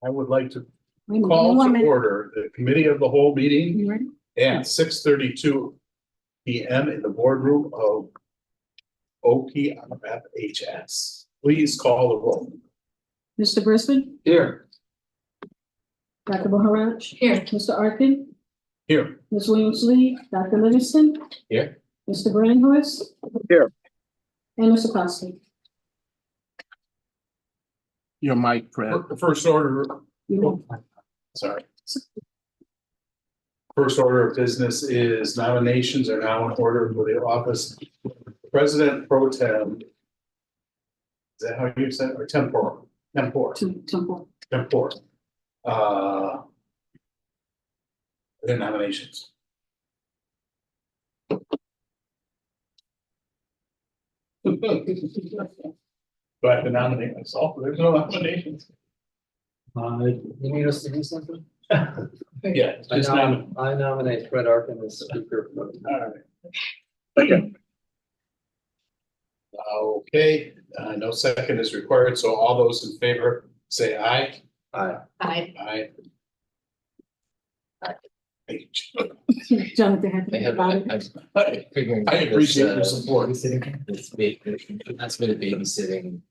I would like to Wait a minute, call one to minute. order the committee of the whole meeting You ready? at 6:32 PM in the boardroom of OPRFHS. Please call the roll. Mr. Brisbane, Here. Dr. Maharaj. Here. Mr. Arkin, Here. Ms. Williams-Lee, Dr. Livingston. Here. Mr. Brandhorst. Here. And Mr. Costa. Your mic, Fred. First order, sorry. First order of business is nominations are now in order for the office President Pro Tem. Is that how you said it? Or tempore? Temple. Tempore. Their nominations. Do I have to nominate myself? There's no nominations. You need us to do something? Yeah, just nominate. I nominate Fred Arkin as speaker. All right. Okay, no second is required, so all those in favor say aye. Aye. Aye. Jonathan had to I think have, about it. figuring. I appreciate your support. That's been a babysitting.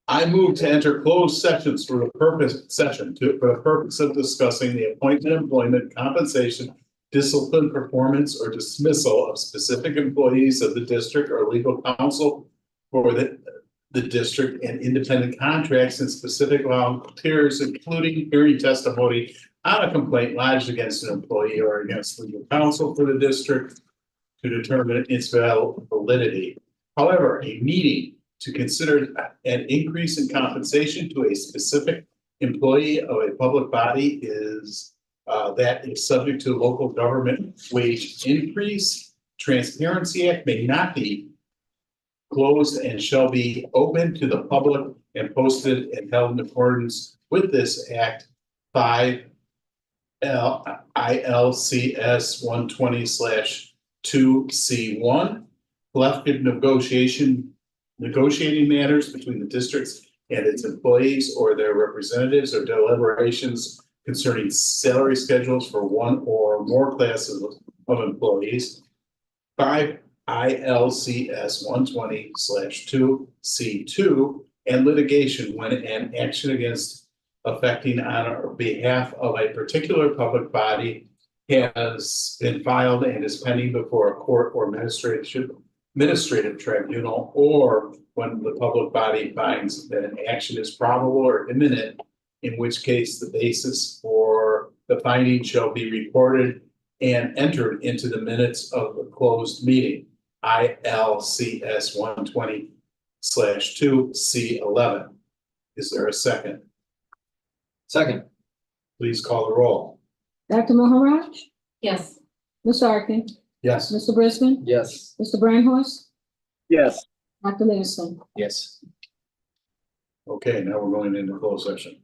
I move to enter closed sessions for the purpose of discussing the appointment, employment, compensation, discipline, performance, or dismissal of specific employees of the district or legal counsel for the district and independent contracts and specific volunteers, including hearing testimony on a complaint lodged against an employee or against legal counsel for the district to determine its validity. However, a meeting to consider an increase in compensation to a specific employee of a public body is that is subject to local government wage increase. Transparency Act may not be closed and shall be open to the public and posted and held in accordance with this Act 5 ILCS 120/2C1. Collective negotiating matters between the districts and its employees or their representatives or deliberations concerning salary schedules for one or more classes of employees. 5 ILCS 120/2C2 and litigation when an action against affecting on or behalf of a particular public body has been filed and is pending before a court or administrative tribunal, or when the public body finds that an action is probable or imminent, in which case the basis for the finding shall be recorded and entered into the minutes of the closed meeting. ILCS 120/2C11. Is there a second? Second. Please call the roll. Dr. Maharaj. Yes. Mr. Arkin, Yes. Mr. Brisbane, Yes. Mr. Brandhorst, Yes. Dr. Livingston. Yes. Okay, now we're going into closed session.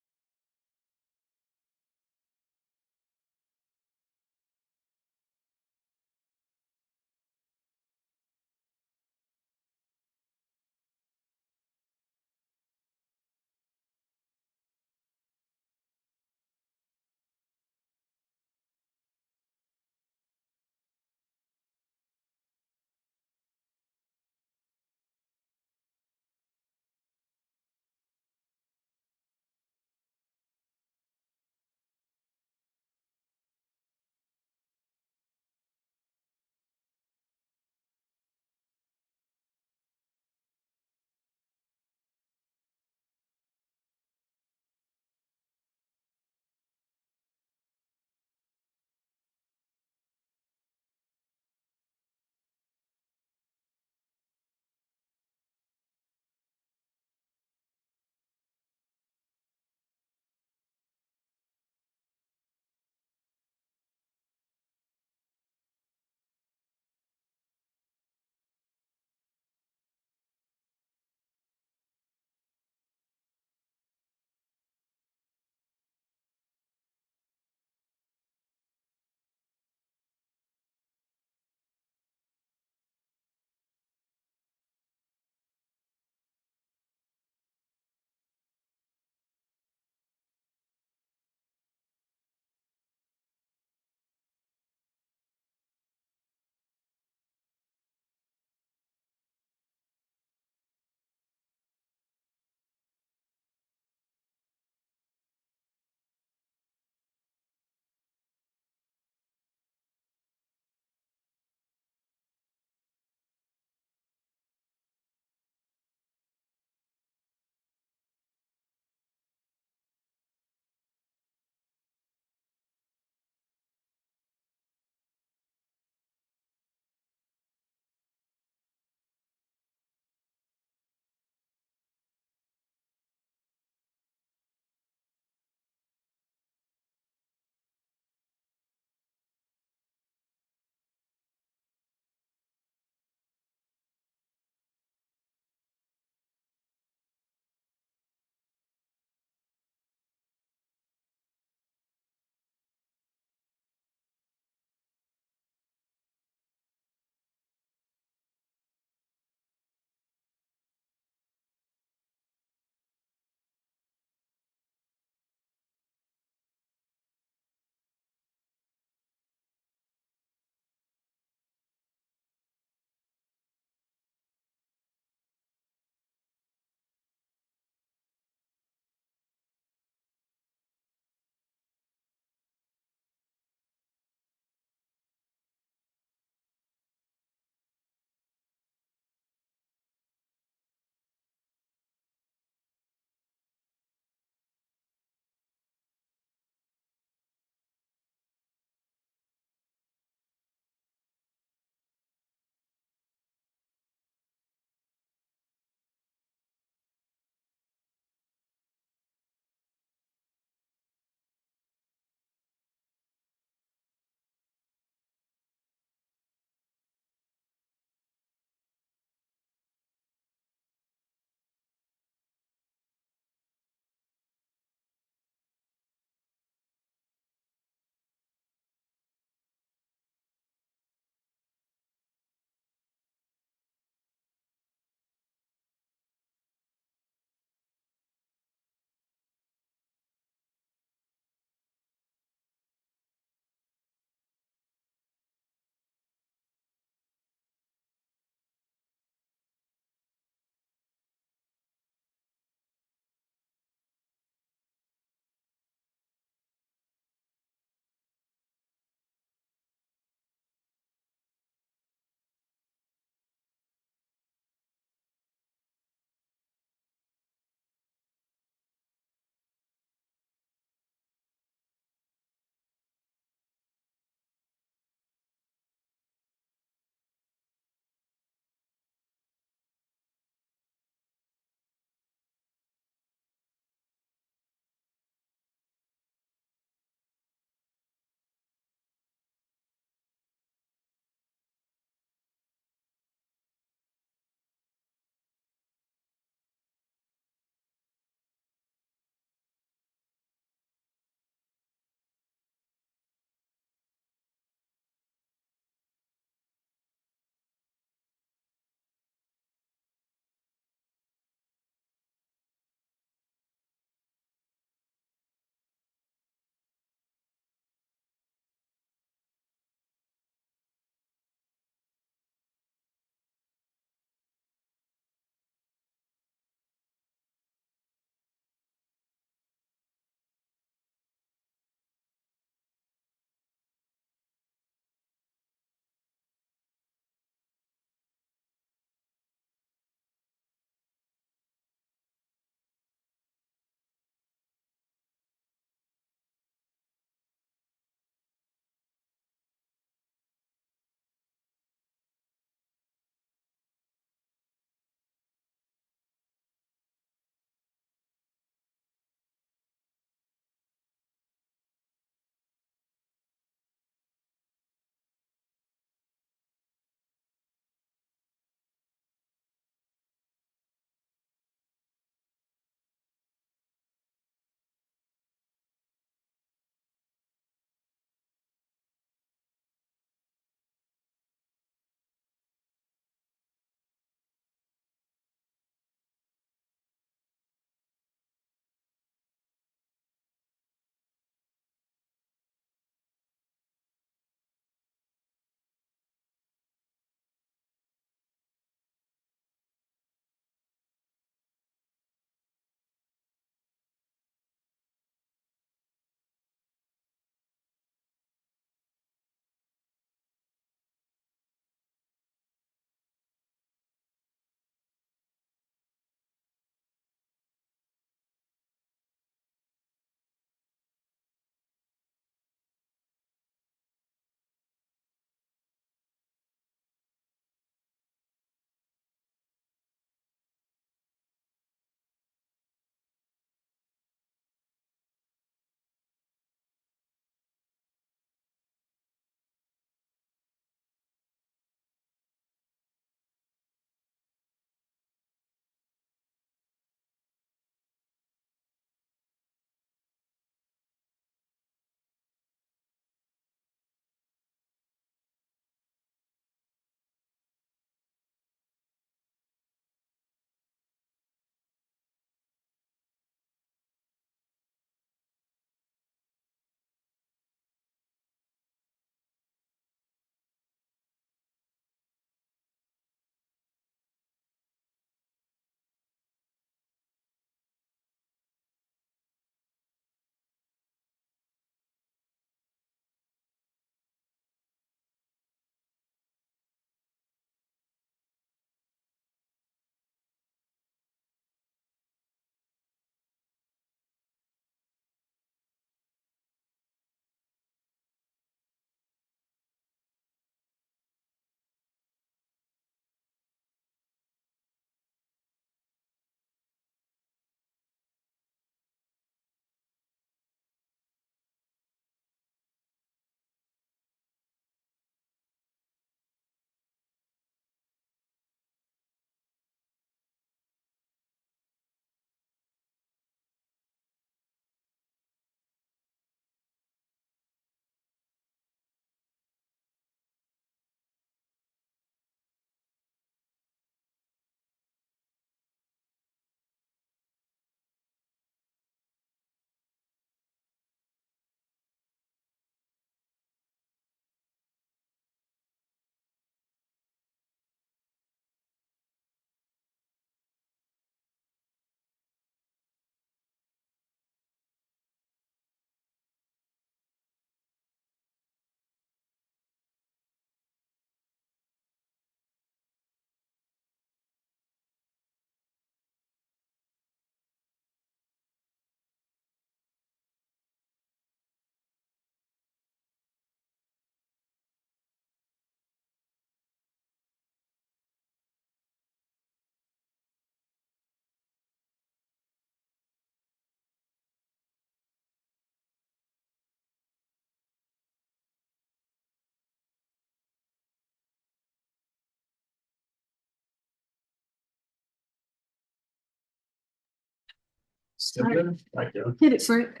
Cynthia, thank you. Hit it, Frank.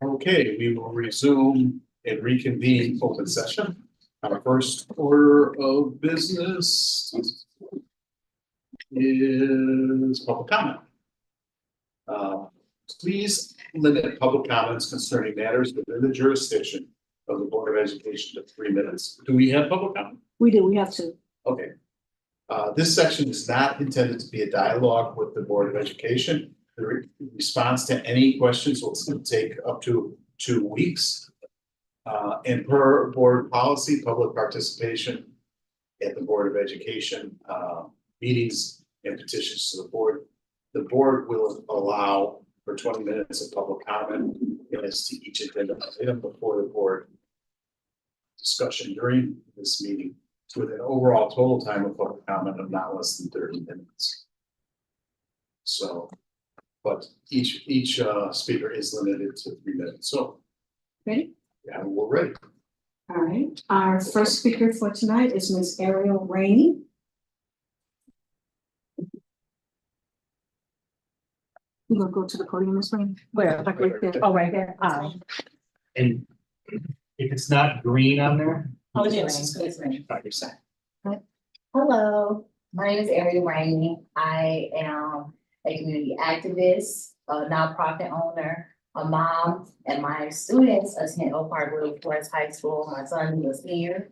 Okay, we will resume and reconvene open session. Our first order of business is public comment. Please limit public comments concerning matters within the jurisdiction of the Board of Education to 3 minutes. Do we have public comment? We do, we have to. Okay. This section is not intended to be a dialogue with the Board of Education. The response to any questions will take up to 2 weeks. And per board policy, public participation at the Board of Education meetings and petitions to the board will allow for 20 minutes of public comment as to each agenda item before the board discussion during this meeting, with an overall total time of public comment of not less than 30 minutes. So, but each speaker is limited to 3 minutes. So, Ready? yeah, we're ready. All right. Our first speaker for tonight is Ms. Ariel Rainey. You gonna go to the podium, Ms. Rainey? Where? Like right there. Oh, right there. Aye. And if it's not green on there. Oh, it's green. By your side. Hello, my name is Ariel Rainey. I am a community activist, a nonprofit owner, a mom, and my students attend Oak Park Willie Forest High School. My son is here,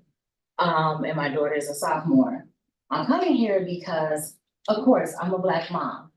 and my daughter is a sophomore. I'm coming here because, of course, I'm a Black mom.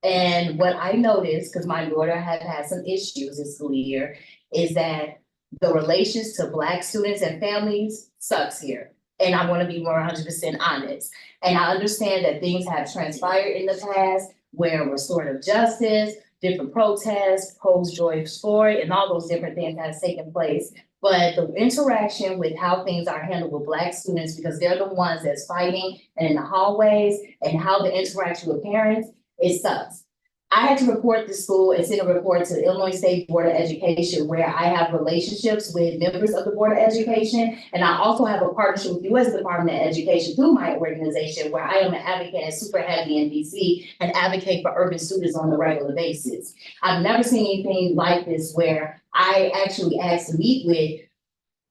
And what I noticed, because my daughter had had some issues this school year, is that the relations to Black students and families sucks here. And I want to be more 100% honest. And I understand that things have transpired in the past where restorative justice, different protests, post-George Floyd, and all those different things have taken place. But the interaction with how things are handled with Black students, because they're the ones that's fighting and in the hallways, and how the interaction with parents, it sucks. I had to report this school and send a report to the Illinois State Board of Education, where I have relationships with members of the Board of Education. And I also have a partnership with the U.S. Department of Education through my organization, where I am an advocate and super heavy in DC and advocate for urban students on a regular basis. I've never seen anything like this, where I actually asked to meet with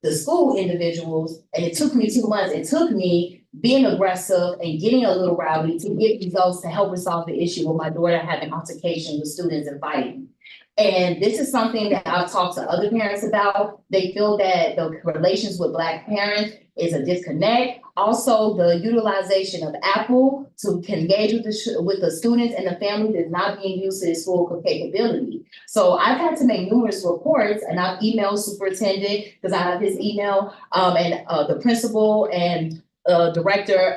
the school individuals, and it took me 2 months. It took me being aggressive and getting a little rowdy to get results to help resolve the issue with my daughter having altercation with students and fighting. And this is something that I've talked to other parents about. They feel that the relations with Black parents is a disconnect. Also, the utilization of Apple to engage with the students and the families is not being used to its full capability. So I've had to make numerous reports, and I've emailed superintendent, because I have his email, and the principal and director,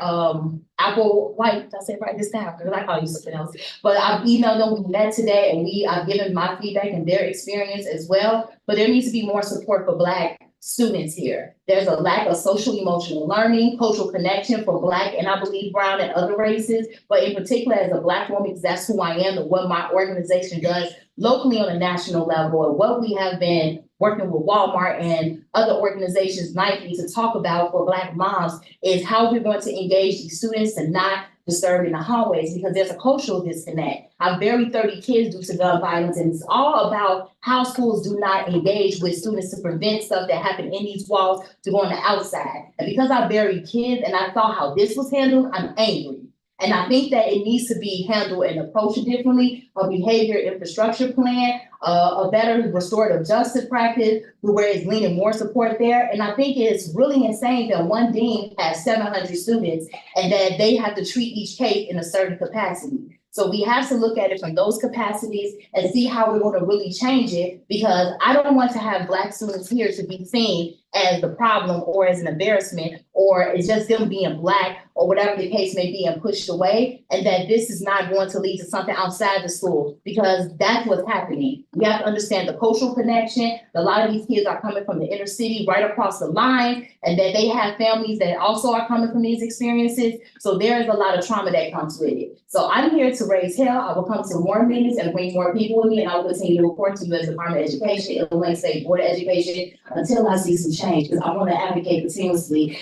Apple White, did I say it right this time? Because I call you something else. But I've emailed them, we met today, and I've given my feedback and their experience as well. But there needs to be more support for Black students here. There's a lack of social emotional learning, cultural connection for Black, and I believe brown and other races, but in particular as a Black woman, because that's who I am and what my organization does locally on a national level, and what we have been working with Walmart and other organizations, Nike, to talk about for Black moms is how we're going to engage these students to not disturb in the hallways, because there's a cultural disconnect. I've buried 30 kids due to gun violence, and it's all about how schools do not engage with students to prevent stuff that happen in these walls to go on the outside. And because I buried kids and I saw how this was handled, I'm angry. And I think that it needs to be handled and approached differently, a behavior infrastructure plan, a better restorative justice practice, where it's leaning more support there. And I think it's really insane that one dean has 700 students and that they have to treat each case in a certain capacity. So we have to look at it from those capacities and see how we're going to really change it, because I don't want to have Black students here to be seen as the problem or as an embarrassment, or it's just them being Black or whatever the case may be and pushed away, and that this is not going to lead to something outside the school, because that's what's happening. We have to understand the cultural connection. A lot of these kids are coming from the inner city right across the line, and that they have families that also are coming from these experiences. So there is a lot of trauma that comes with it. So I'm here to raise hell. I will come to more meetings and bring more people with me, and I will continue to report to you as Department of Education, Illinois State Board of Education, until I see some change, because I want to advocate continuously.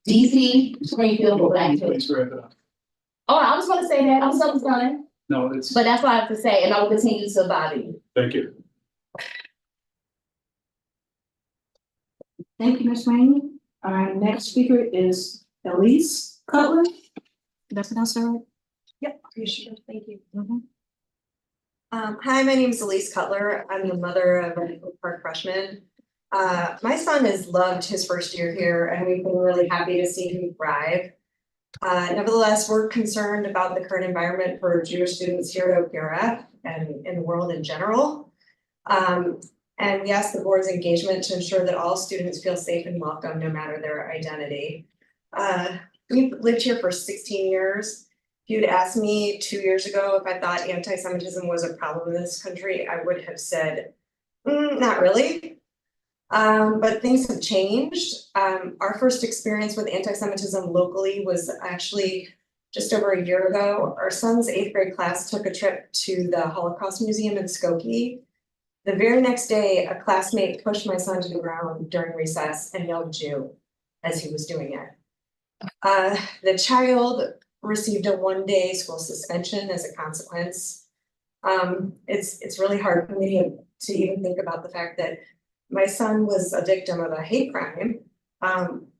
DC, Springfield, or Black kids. Please wrap it up. Oh, I was going to say that. I'm so done. No, it's, But that's what I have to say, and I will continue to bother you. thank you. Thank you, Ms. Rainey. Our next speaker is Elise Cutler. Did I pronounce that right? Yep, you sure, thank you. Mhm. Hi, my name is Elise Cutler. I'm the mother of a Oak Park freshman. My son has loved his first year here and we've been really happy to see him thrive. Nevertheless, we're concerned about the current environment for Jewish students here at OPRF and in the world in general. And we ask the board's engagement to ensure that all students feel safe and welcome, no matter their identity. We've lived here for 16 years. If you'd asked me 2 years ago if I thought anti-Semitism was a problem in this country, I would have said, not really. But things have changed. Our first experience with anti-Semitism locally was actually just over a year ago. Our son's 8th grade class took a trip to the Holocaust Museum in Skokie. The very next day, a classmate pushed my son to the ground during recess and yelled Jew as he was doing it. The child received a 1-day school suspension as a consequence. It's really hard for me to even think about the fact that my son was a victim of a hate crime.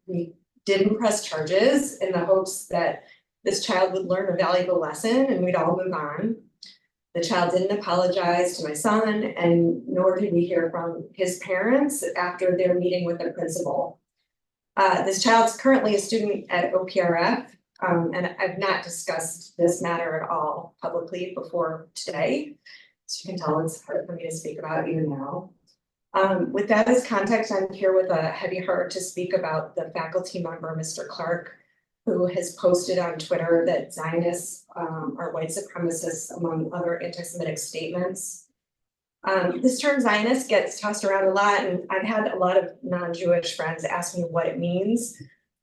We didn't press charges in the hopes that this child would learn a valuable lesson and we'd all move on. The child didn't apologize to my son, and nor did we hear from his parents after their meeting with the principal. This child's currently a student at OPRF, and I've not discussed this matter at all publicly before today. As you can tell, it's hard for me to speak about even now. With that as context, I'm here with a heavy heart to speak about the faculty member, Mr. Clark, who has posted on Twitter that Zionists are white supremacists, among other anti-Semitic statements. This term Zionist gets tossed around a lot, and I've had a lot of non-Jewish friends ask me what it means.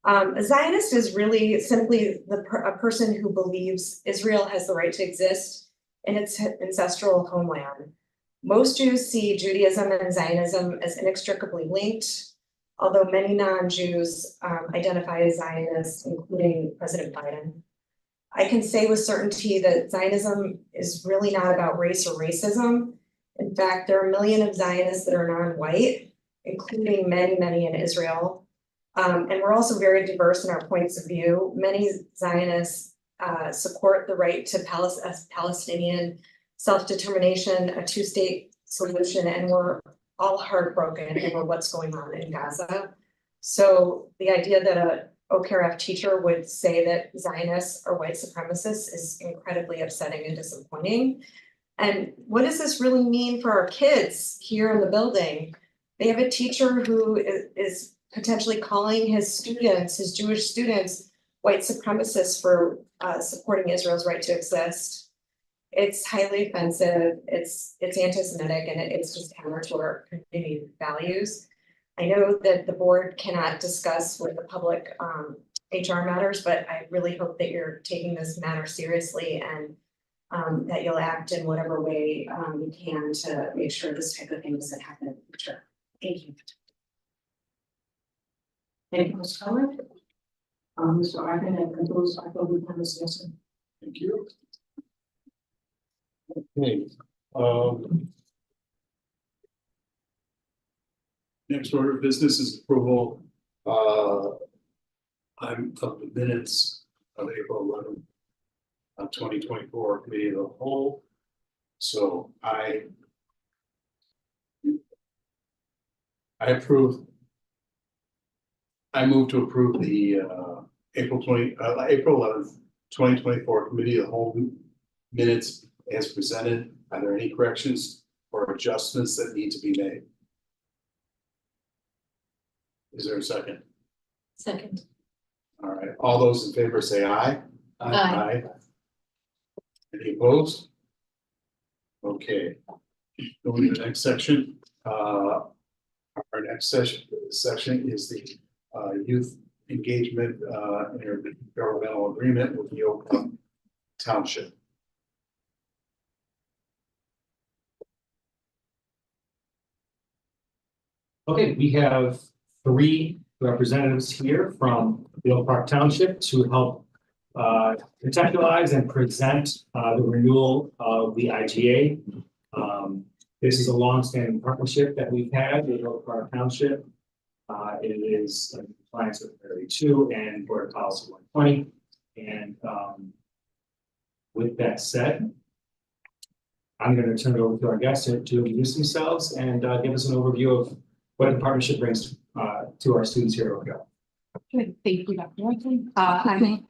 A Zionist is really simply a person who believes Israel has the right to exist in its ancestral homeland. Most Jews see Judaism and Zionism as inextricably linked, although many non-Jews identify as Zionists, including President Biden. I can say with certainty that Zionism is really not about race or racism. In fact, there are 1 million of Zionists that are non-white, including many in Israel. And we're also very diverse in our points of view. Many Zionists support the right to Palestinian self-determination, a 2-state solution, and we're all heartbroken over what's going on in Gaza. So the idea that a OPRF teacher would say that Zionists are white supremacists is incredibly upsetting and disappointing. And what does this really mean for our kids here in the building? They have a teacher who is potentially calling his students, his Jewish students, white supremacists for supporting Israel's right to exist. It's highly offensive, it's anti-Semitic, and it's just counter to our community values. I know that the board cannot discuss with the public HR matters, but I really hope that you're taking this matter seriously and that you'll act in whatever way you can to make sure this type of thing doesn't happen in the future. Thank you. Thank you, Ms. Cutler. Mr. Arkin, that concludes our public conversation. Thank you. Okay, next order of business is approval, I'm of the minutes of April 11th of 2024 committee of the whole. So I move to approve the April 11th, 2024 committee of the whole minutes as presented. Are there any corrections or adjustments that need to be made? Is there a second? Second. All right, all those in favor say aye. Aye. Any opposed? Okay, going to the next section. Our next section is the youth engagement intergovernmental agreement with the Oak Park Township. Okay, we have 3 representatives here from the Oak Park Township to help conceptualize and present the renewal of the IGA. This is a longstanding partnership that we've had with Oak Park Township. It is in compliance with 32 and Board Policy 120. And with that said, I'm going to turn it over to our guests to introduce themselves and give us an overview of what the partnership brings to our students here at Oakdale. Good, thank you, Dr. Whiting. I'm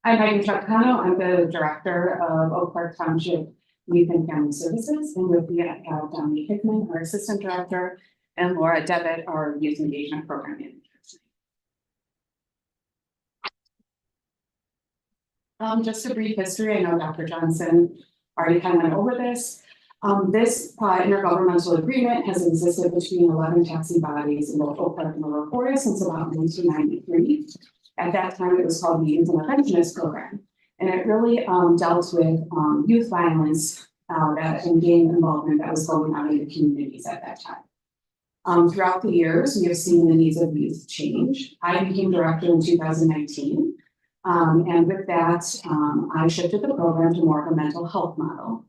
Heidi Chacano. I'm the director of Oak Park Township Youth and Family Services, and with me I have Dominique Hickman, our assistant director, and Laura Devitt, our youth engagement program manager. Just a brief history. I know Dr. Johnson already kind of went over this. This intergovernmental agreement has existed between 11 taxi bodies in both Oak Park and Aurora Forest since about 1993. At that time, it was called the Youth Interventionist Program, and it really dealt with youth violence and gang involvement that was going on in the communities at that time. Throughout the years, we have seen the needs of youth change. I became director in 2019. And with that, I shifted the program to more of a mental health model.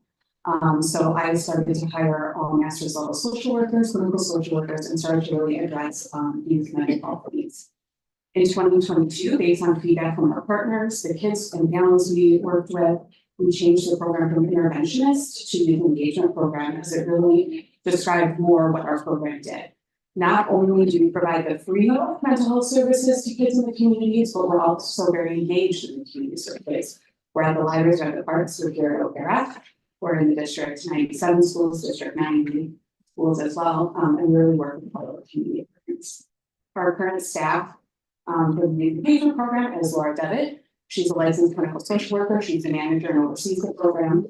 So I started to hire all master's level social workers, clinical social workers, and started to really address youth mental health needs. In 2022, based on feedback from our partners, the kids and families we worked with, we changed the program from interventionist to youth engagement program because it really described more what our program did. Not only do we provide the free mental health services to kids in the communities, but we're also very engaged in the community service. We're at the libraries, we're at the parks, we're here at OPRF. We're in the district 97 schools, district 90 schools as well, and really work with all of the community partners. Our current staff for the youth engagement program is Laura Devitt. She's a licensed clinical social worker. She's a manager and oversees the program.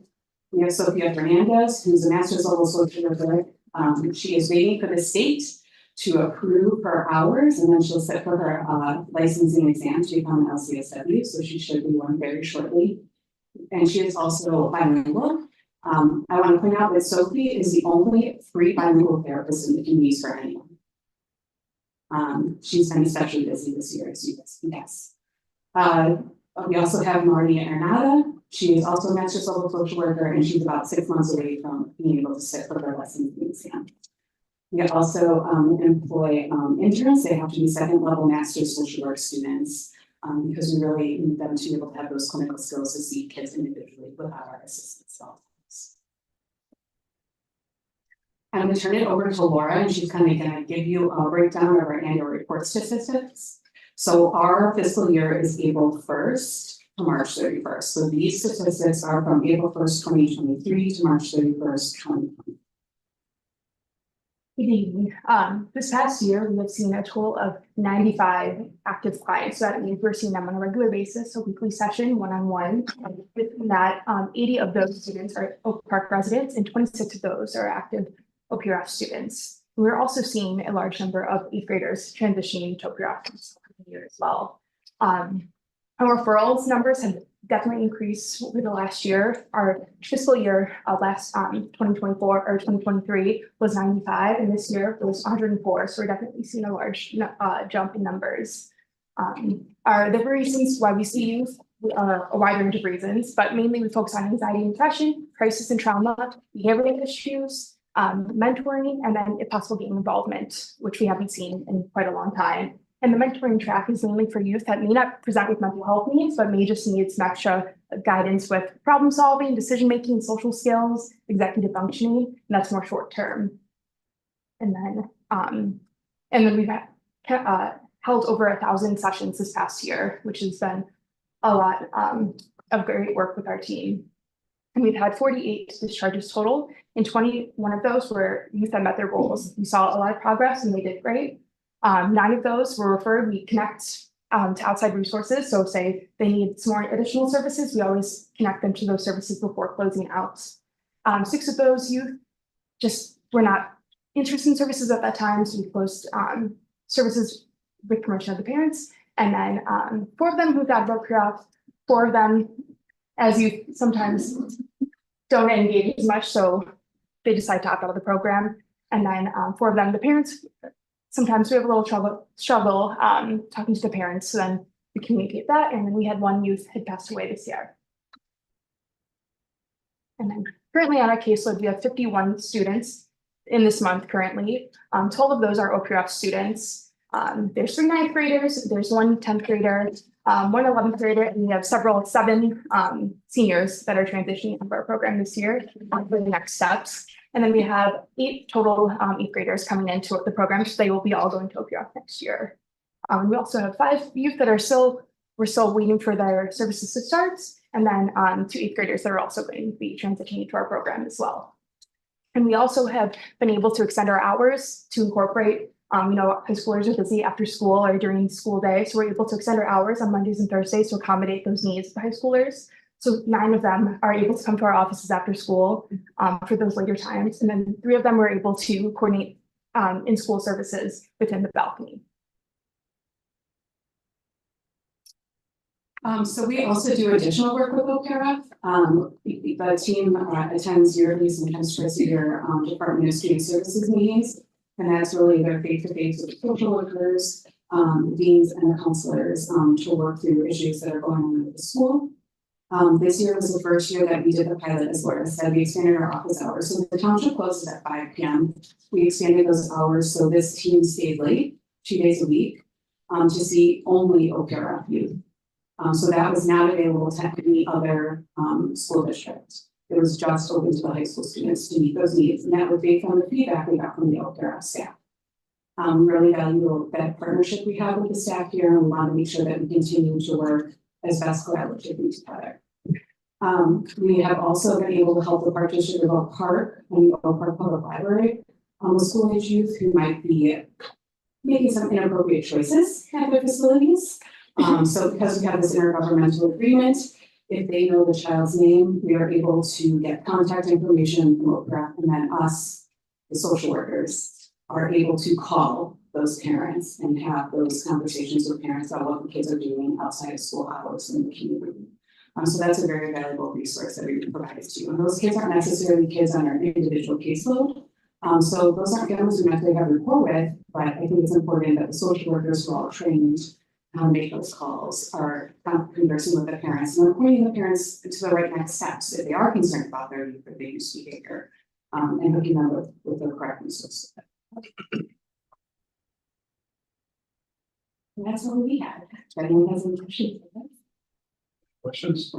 We have Sophia Fernandez, who's a master's level social worker. She is waiting for the state to approve her hours, and then she'll sit for her licensing exam to become an LCSW, so she should be one very shortly. And she is also bilingual. I want to point out that Sophie is the only free bilingual therapist in the communities for anyone. She's been especially busy this year, as you guess. We also have Maria Hernada. She is also a master's level social worker, and she's about 6 months away from being able to sit for her licensing exam. We also employ interns. They have to be second level master's social work students because we really need them to be able to have those clinical skills to see kids individually without our assistance. I'm going to turn it over to Laura, and she's kind of going to give you a breakdown of our annual report statistics. So our fiscal year is April 1st to March 31st. So these statistics are from April 1st, 2023 to March 31st, 2020. Good evening. This past year, we have seen a total of 95 active clients. So that means we're seeing them on a regular basis, so weekly session, one-on-one. And within that, 80 of those students are Oak Park residents, and 26 of those are active OPRF students. We're also seeing a large number of 8th graders transitioning to OPRF this year as well. Our referrals numbers have definitely increased over the last year. Our fiscal year last 2024 or 2023 was 95, and this year it was 104. So we're definitely seeing a large jump in numbers. The reasons why we see youth are a wide range of reasons, but mainly we focus on anxiety and depression, crisis and trauma, behavioral issues, mentoring, and then if possible gang involvement, which we haven't seen in quite a long time. And the mentoring track is mainly for youth that may not present with mental health needs, but may just need some extra guidance with problem solving, decision making, social skills, executive functioning, and that's more short term. And then we've held over 1,000 sessions this past year, which has been a lot of great work with our team. And we've had 48 discharges total, and 21 of those were youth that met their goals. We saw a lot of progress, and they did great. 9 of those were referred. We connect to outside resources. So say they need some more additional services, we always connect them to those services before closing out. 6 of those youth just were not interested in services at that time. So we closed services with permission of the parents. And then 4 of them moved out of OPRF. 4 of them, as you sometimes don't engage as much, so they decide to opt out of the program. And then 4 of them, the parents sometimes we have a little struggle talking to the parents, so then we communicate that, and then we had one youth had passed away this year. And then currently on our caseload, we have 51 students in this month currently. 12 of those are OPRF students. There's 3 9th graders, there's 1 10th grader, 1 11th grader, and we have seven seniors that are transitioning into our program this year for the next steps. And then we have 8 total 8th graders coming into the program, so they will be all going to OPRF next year. We also have 5 youth that are we're still waiting for their services to start, and then 2 8th graders that are also going to be transitioning into our program as well. And we also have been able to extend our hours to incorporate, high schoolers are busy after school or during school day, so we're able to extend our hours on Mondays and Thursdays to accommodate those needs of the high schoolers. So 9 of them are able to come to our offices after school for those later times, and then 3 of them were able to coordinate in-school services within the balcony. So we also do additional work with OPRF. The team attends yearly, sometimes twice a year, Department of Student Services meetings. And that's really their face-to-face with social workers, deans and counselors to work through issues that are going on with the school. This year was the first year that we did the pilot, as Laura said. We expanded our office hours. So the township closes at 5 p.m. We expanded those hours, so this team stayed late 2 days a week to see only OPRF youth. So that was not available to any other school district. It was just open to the high school students to meet those needs, and that was based on the feedback we got from the OPRF staff. We really value that partnership we have with the staff here, and we want to make sure that we continue to work as best collaboratively together. We have also been able to help the Park District of Oak Park and the Oak Park Public Library with school-age youth who might be making some inappropriate choices at their facilities. So because we have this intergovernmental agreement, if they know the child's name, we are able to get contact information from OPRF, and then us, the social workers, are able to call those parents and have those conversations with parents about what the kids are doing outside of school hours in the community. So that's a very valuable resource that we provide to you. And those kids aren't necessarily kids on our individual caseload. So those aren't families we necessarily have rapport with, but I think it's important that the social workers who are all trained make those calls, are conversing with the parents and pointing the parents to the right next steps if they are concerned about their use behavior, and hooking them with the correct resources. And that's what we had. If anyone has any questions? Questions?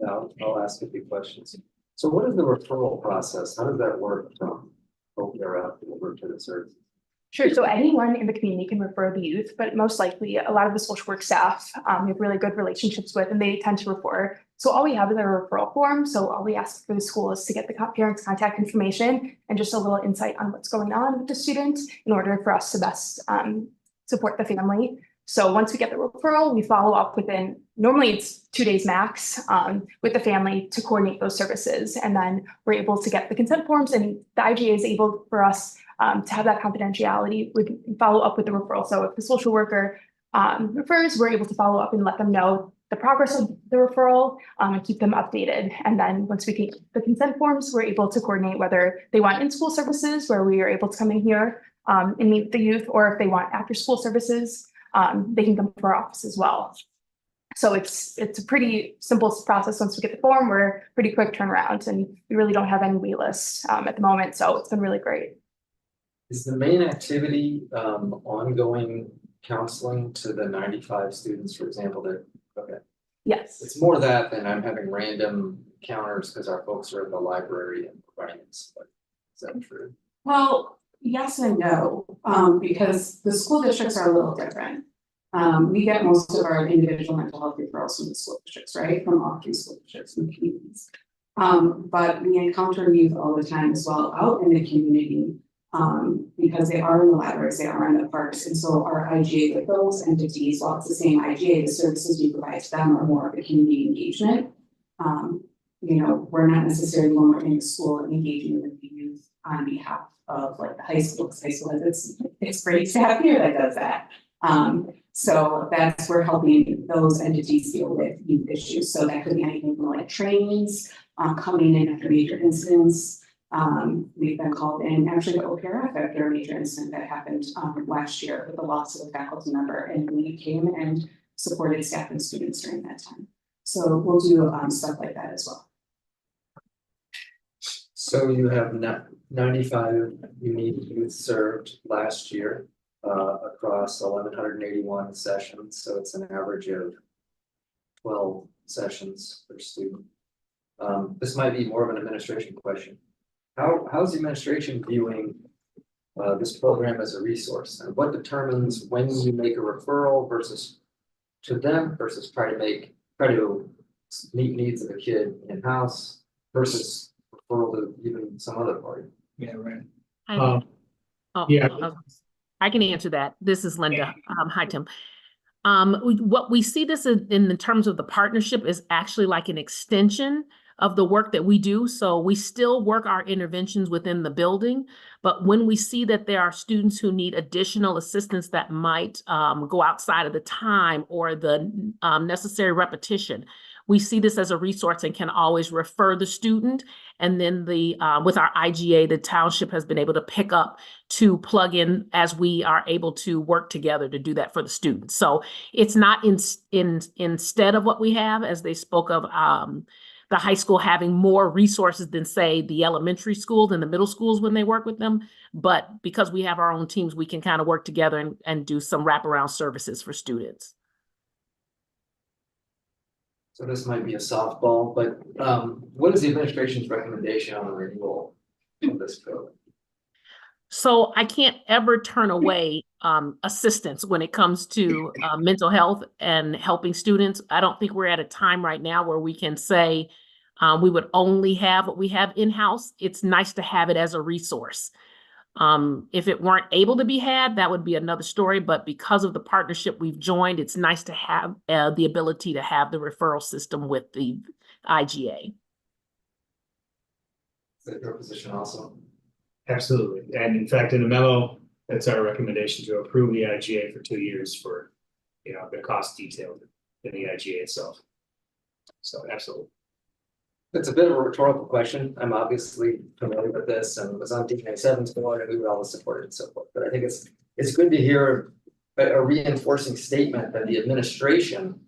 I'll ask a few questions. So what is the referral process? How does that work from OPRF over to the services? Sure. So anyone in the community can refer the youth, but most likely a lot of the social work staff we have really good relationships with, and they tend to refer. So all we have is a referral form. So all we ask for the school is to get the parents' contact information and just a little insight on what's going on with the student in order for us to best support the family. So once we get the referral, we follow up within, normally it's 2 days max, with the family to coordinate those services. And then we're able to get the consent forms, and the IGA is able for us to have that confidentiality. We can follow up with the referral. So if the social worker refers, we're able to follow up and let them know the progress of the referral and keep them updated. And then once we get the consent forms, we're able to coordinate whether they want in-school services, where we are able to come in here and meet with the youth, or if they want after-school services, they can come to our office as well. So it's a pretty simple process. Once we get the form, we're pretty quick turnaround, and we really don't have any wait lists at the moment. So it's been really great. Is the main activity ongoing counseling to the 95 students, for example, that, okay. Yes. It's more that than I'm having random encounters because our folks are in the library and providing support. Is that true? Well, yes and no, because the school districts are a little different. We get most of our individual mental health referrals from the school districts, right? From all 3 school districts and communities. But we encounter youth all the time as well out in the community, because they are in the libraries, they are in the parks. And so our IGA with those entities, while it's the same IGA, the services we provide to them are more of a community engagement. We're not necessarily when we're in school engaging with the youth on behalf of like the high school, because high school has it's great staff here that does that. So that's we're helping those entities deal with youth issues. So that could be anything from like trainings coming in after major incidents. We've been called in actually to OPRF after a major incident that happened last year with the loss of a faculty member, and we came and supported staff and students during that time. So we'll do stuff like that as well. So you have 95 unique youth served last year across 1,181 sessions, so it's an average of 12 sessions per student. This might be more of an administration question. How's the administration viewing this program as a resource, and what determines when you make a referral versus to them versus try to meet needs of a kid in-house versus referral to even some other party? Yeah, right. Oh, Yeah. I can answer that. This is Linda. Hi, Tim. What we see this in the terms of the partnership is actually like an extension of the work that we do. So we still work our interventions within the building, but when we see that there are students who need additional assistance that might go outside of the time or the necessary repetition, we see this as a resource and can always refer the student. And then with our IGA, the township has been able to pick up to plug in as we are able to work together to do that for the students. So it's not instead of what we have, as they spoke of the high school having more resources than, say, the elementary schools and the middle schools when they work with them. But because we have our own teams, we can kind of work together and do some wraparound services for students. So this might be a softball, but what is the administration's recommendation on the renewal of this program? So I can't ever turn away assistance when it comes to mental health and helping students. I don't think we're at a time right now where we can say we would only have what we have in-house. It's nice to have it as a resource. If it weren't able to be had, that would be another story. But because of the partnership we've joined, it's nice to have the ability to have the referral system with the IGA. Is that your position also? Absolutely. And in fact, in the memo, that's our recommendation to approve the IGA for 2 years for, the cost detailed in the IGA itself. So absolutely. It's a bit of a rhetorical question. I'm obviously familiar with this and was on D200's board and we were always supported and so forth. But I think it's good to hear a reinforcing statement that the administration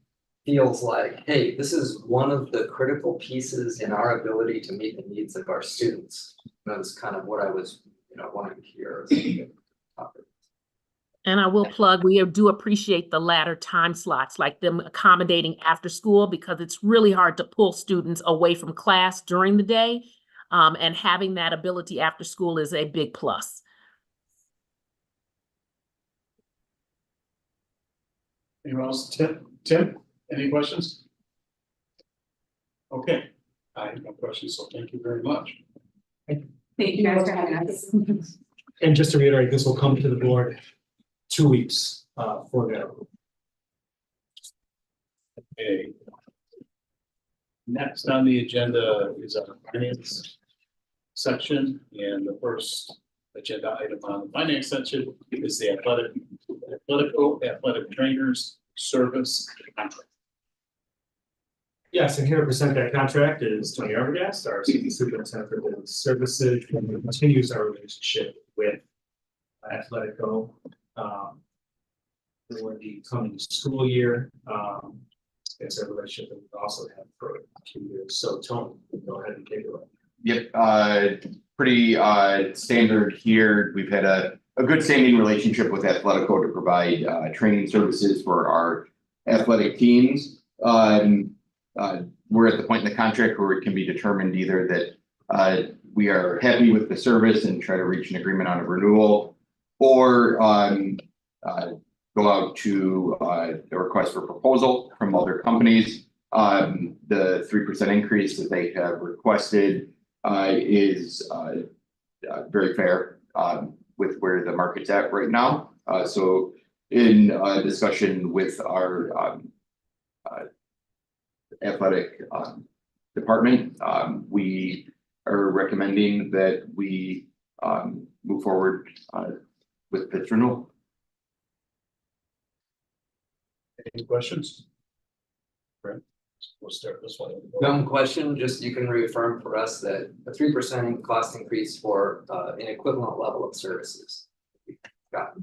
feels like, hey, this is one of the critical pieces in our ability to meet the needs of our students. That's kind of what I was, wanting to hear as a topic. And I will plug, we do appreciate the latter time slots, like them accommodating after school, because it's really hard to pull students away from class during the day. And having that ability after school is a big plus. Anyone else? Tim, any questions? Okay, I have no questions, so thank you very much. Thank you guys for having us. And just to reiterate, this will come to the board 2 weeks for that. Okay. Next on the agenda is our finance section, and the first agenda item on the finance section is the athletic trainers service contract. Yes, and here to present that contract is Tony Arbogast, our Assistant Superintendent for Business Services, and it continues our relationship with Athletico for the coming school year. It's a relationship that we've also had for a few years. So Tony, go ahead and take it away. Yep, pretty standard here. We've had a good standing relationship with Athletico to provide training services for our athletic teams. We're at the point in the contract where it can be determined either that we are happy with the service and try to reach an agreement on a renewal, or go out to a request for proposal from other companies. The 3% increase that they have requested is very fair with where the market's at right now. So in discussion with our athletic department, we are recommending that we move forward with this renewal. Any questions? Right. We'll start this one. Dumb question, just you can reaffirm for us that a 3% cost increase for an equivalent level of services.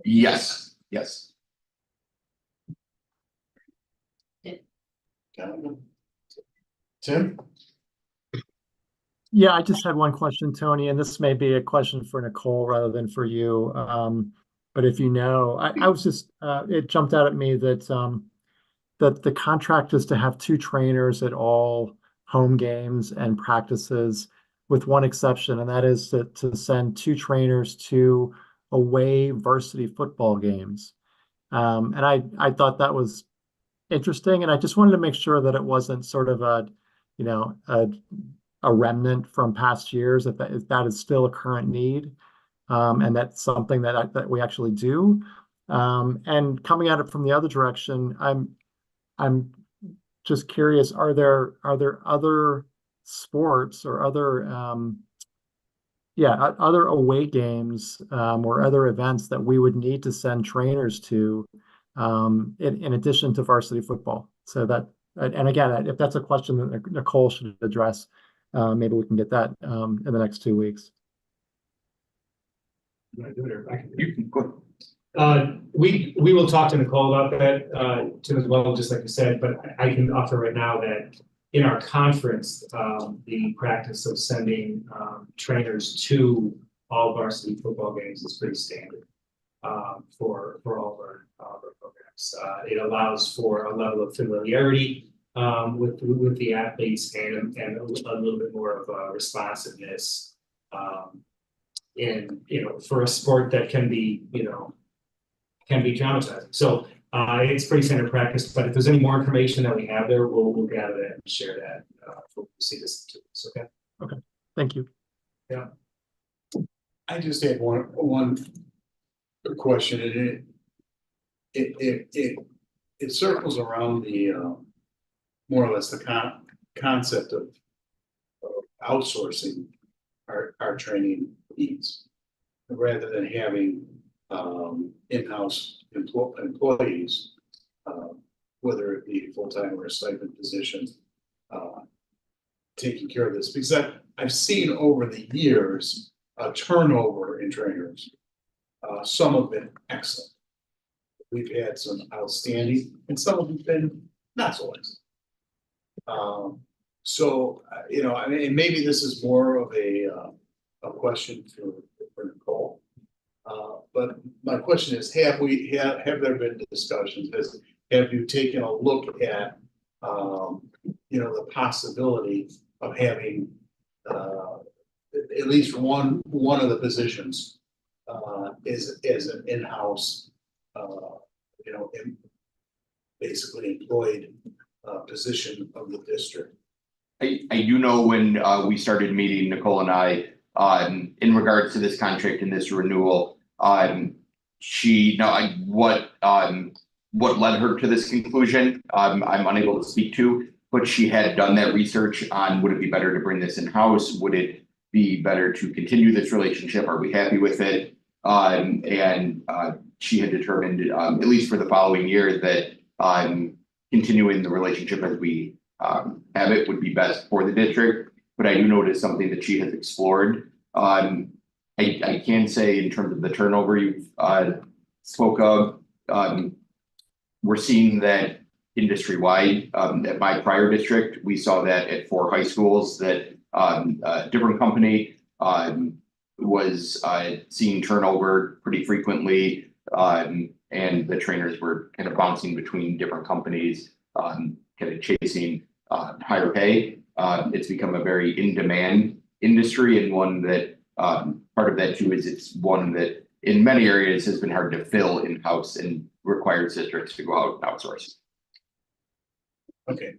Yes, yes. Tim? Yeah, I just had one question, Tony, and this may be a question for Nicole rather than for you. But if you know, I was just, it jumped out at me that that the contract is to have 2 trainers at all home games and practices, with one exception, and that is to send 2 trainers to away varsity football games. And I thought that was interesting, and I just wanted to make sure that it wasn't sort of a, you know, a remnant from past years, if that is still a current need, and that's something that we actually do. And coming at it from the other direction, I'm just curious, are there other sports or other other away games or other events that we would need to send trainers to in addition to varsity football? So that, and again, if that's a question that Nicole should address, maybe we can get that in the next 2 weeks. You wanna do it or I can do it? You can go. We will talk to Nicole about that, Tim, as well, just like you said, but I can offer right now that in our conference, the practice of sending trainers to all varsity football games is pretty standard for all of our programs. It allows for a level of familiarity with the athletes and a little bit more of a responsiveness in, for a sport that can be, can be traumatizing. So it's pretty standard practice, but if there's any more information that we have there, we'll gather that and share that. We'll see this too. Okay. Okay, thank you. Yeah. I just had one question, and it circles around the more or less the concept of outsourcing our training needs rather than having in-house employees, whether it be full-time or a stipend position, taking care of this, because I've seen over the years a turnover in trainers. Some have been excellent. We've had some outstanding, and some have been not so excellent. So I mean, maybe this is more of a question for Nicole. But my question is, have there been discussions? Have you taken a look at the possibility of having at least one of the positions as an in-house basically employed position of the district? I do know when we started meeting, Nicole and I, in regards to this contract and this renewal, what led her to this conclusion, I'm unable to speak to, but she had done that research on, would it be better to bring this in-house? Would it be better to continue this relationship? Are we happy with it? And she had determined, at least for the following year, that continuing the relationship as we have it would be best for the district. But I do know it is something that she has explored. I can say, in terms of the turnover you spoke of, we're seeing that industry-wide. At my prior district, we saw that at 4 high schools, that a different company was seeing turnover pretty frequently, and the trainers were kind of bouncing between different companies, kind of chasing higher pay. It's become a very in-demand industry, and one that part of that too is it's one that in many areas has been hard to fill in-house and requires districts to go out and outsource. Okay.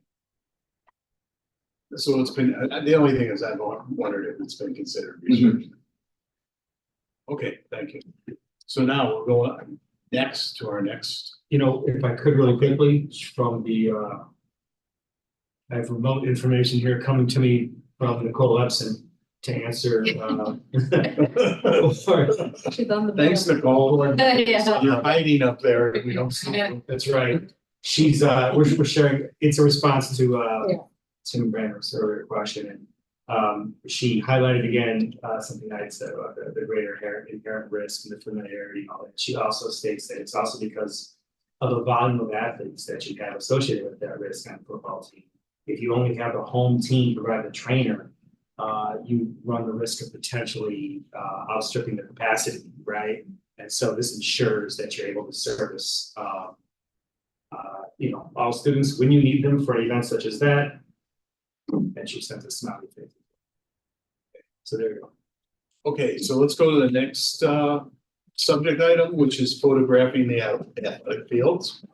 So it's been, the only thing is I've wondered if it's been considered research. Okay, thank you. So now we'll go next to our next. If I could really quickly, from the I have remote information here coming to me from Nicole Epson to answer. She's on the. Thanks, Nicole. Yeah. You're hiding up there. We don't see you. That's right. She's, we're sharing, it's a response to Tim Brenner's earlier question. And she highlighted again, something I had said about the greater inherent risk and the familiarity and all that. She also states that it's also because of the volume of athletes that you have associated with that risk on a football team. If you only have the home team provide the trainer, you run the risk of potentially outstripping the capacity, right? And so this ensures that you're able to service all students when you need them for events such as that. And she sent a smiley face. So there you go. Okay, so let's go to the next subject item, which is photographing the athletic fields.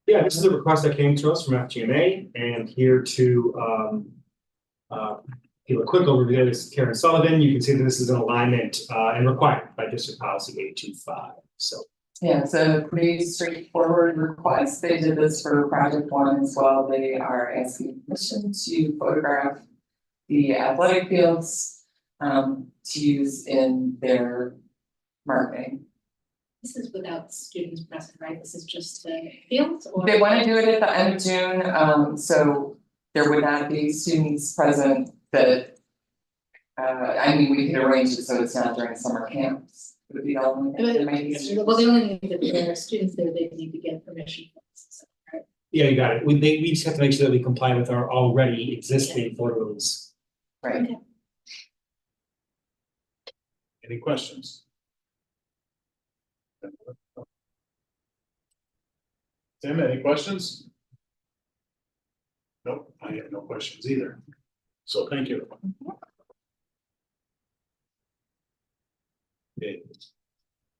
Yeah, this is a request that came to us from FGMA, and here to give a quick overview. This is Karen Sullivan. You can see that this is an alignment and required by District Policy 825. So yeah, it's a pretty straightforward request. They did this for project one as well. They are asking permission to photograph the athletic fields to use in their marketing. This is without students present, right? This is just the fields or? They want to do it at the end of June, so there would not be students present that. I mean, we could arrange it so it's not during summer camps. Would be the only thing that might be. Well, the only thing that there are students there, they need to get permission from us, right? yeah, you got it. We just have to make sure that we comply with our already existing photo release. Right. Okay. Any questions? Tim, any questions? Nope, I have no questions either. So thank you. Okay.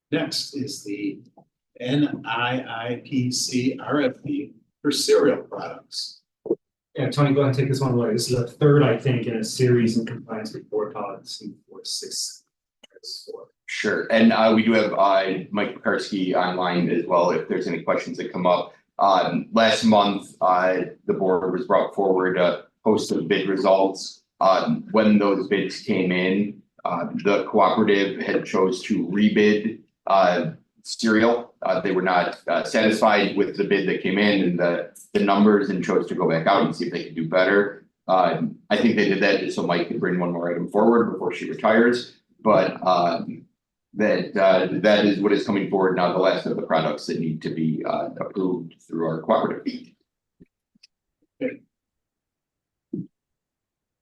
Next is the NIIPC RFP for cereal products. Yeah, Tony, go ahead and take this one away. This is a third, I think, in a series in compliance report policy 4664. Sure, and we do have Mike Pekarsky online as well if there's any questions that come up. Last month, the board was brought forward a host of bid results. When those bids came in, the cooperative had chose to rebid cereal. They were not satisfied with the bid that came in and the numbers and chose to go back out and see if they could do better. I think they did that just so Mike could bring one more item forward before she retires. But that is what is coming forward now, the last of the products that need to be approved through our cooperative.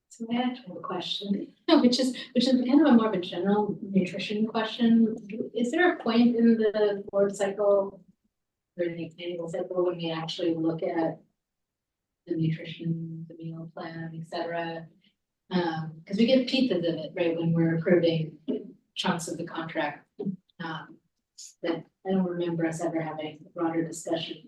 So I have a question, which is kind of a more of a general nutrition question. Is there a point in the board cycle or the annual cycle when we actually look at the nutrition, the meal plan, et cetera? Because we get pieces of it, right, when we're approving chunks of the contract. That I don't remember us ever having a broader discussion.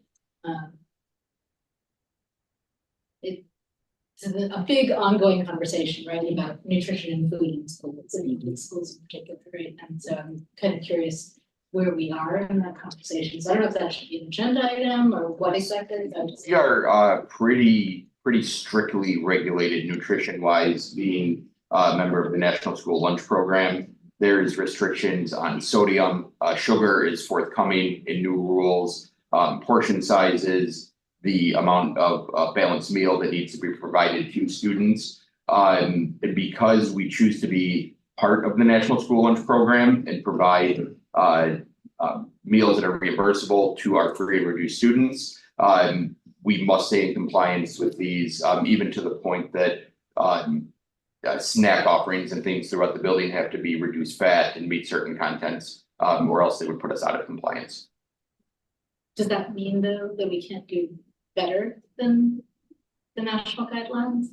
It's a big ongoing conversation, right, about nutrition and food in schools and schools in particular, right? And so I'm kind of curious where we are in that conversation. So I don't know if that should be an agenda item or what exactly. We are pretty strictly regulated nutrition wise, being a member of the National School Lunch Program. There's restrictions on sodium, sugar is forthcoming in new rules, portion sizes, the amount of balanced meal that needs to be provided to students. And because we choose to be part of the National School Lunch Program and provide meals that are reimbursable to our free and reduced students, we must stay in compliance with these, even to the point that snack offerings and things throughout the building have to be reduced fat and meet certain contents, or else they would put us out of compliance. Does that mean though that we can't do better than the national guidelines?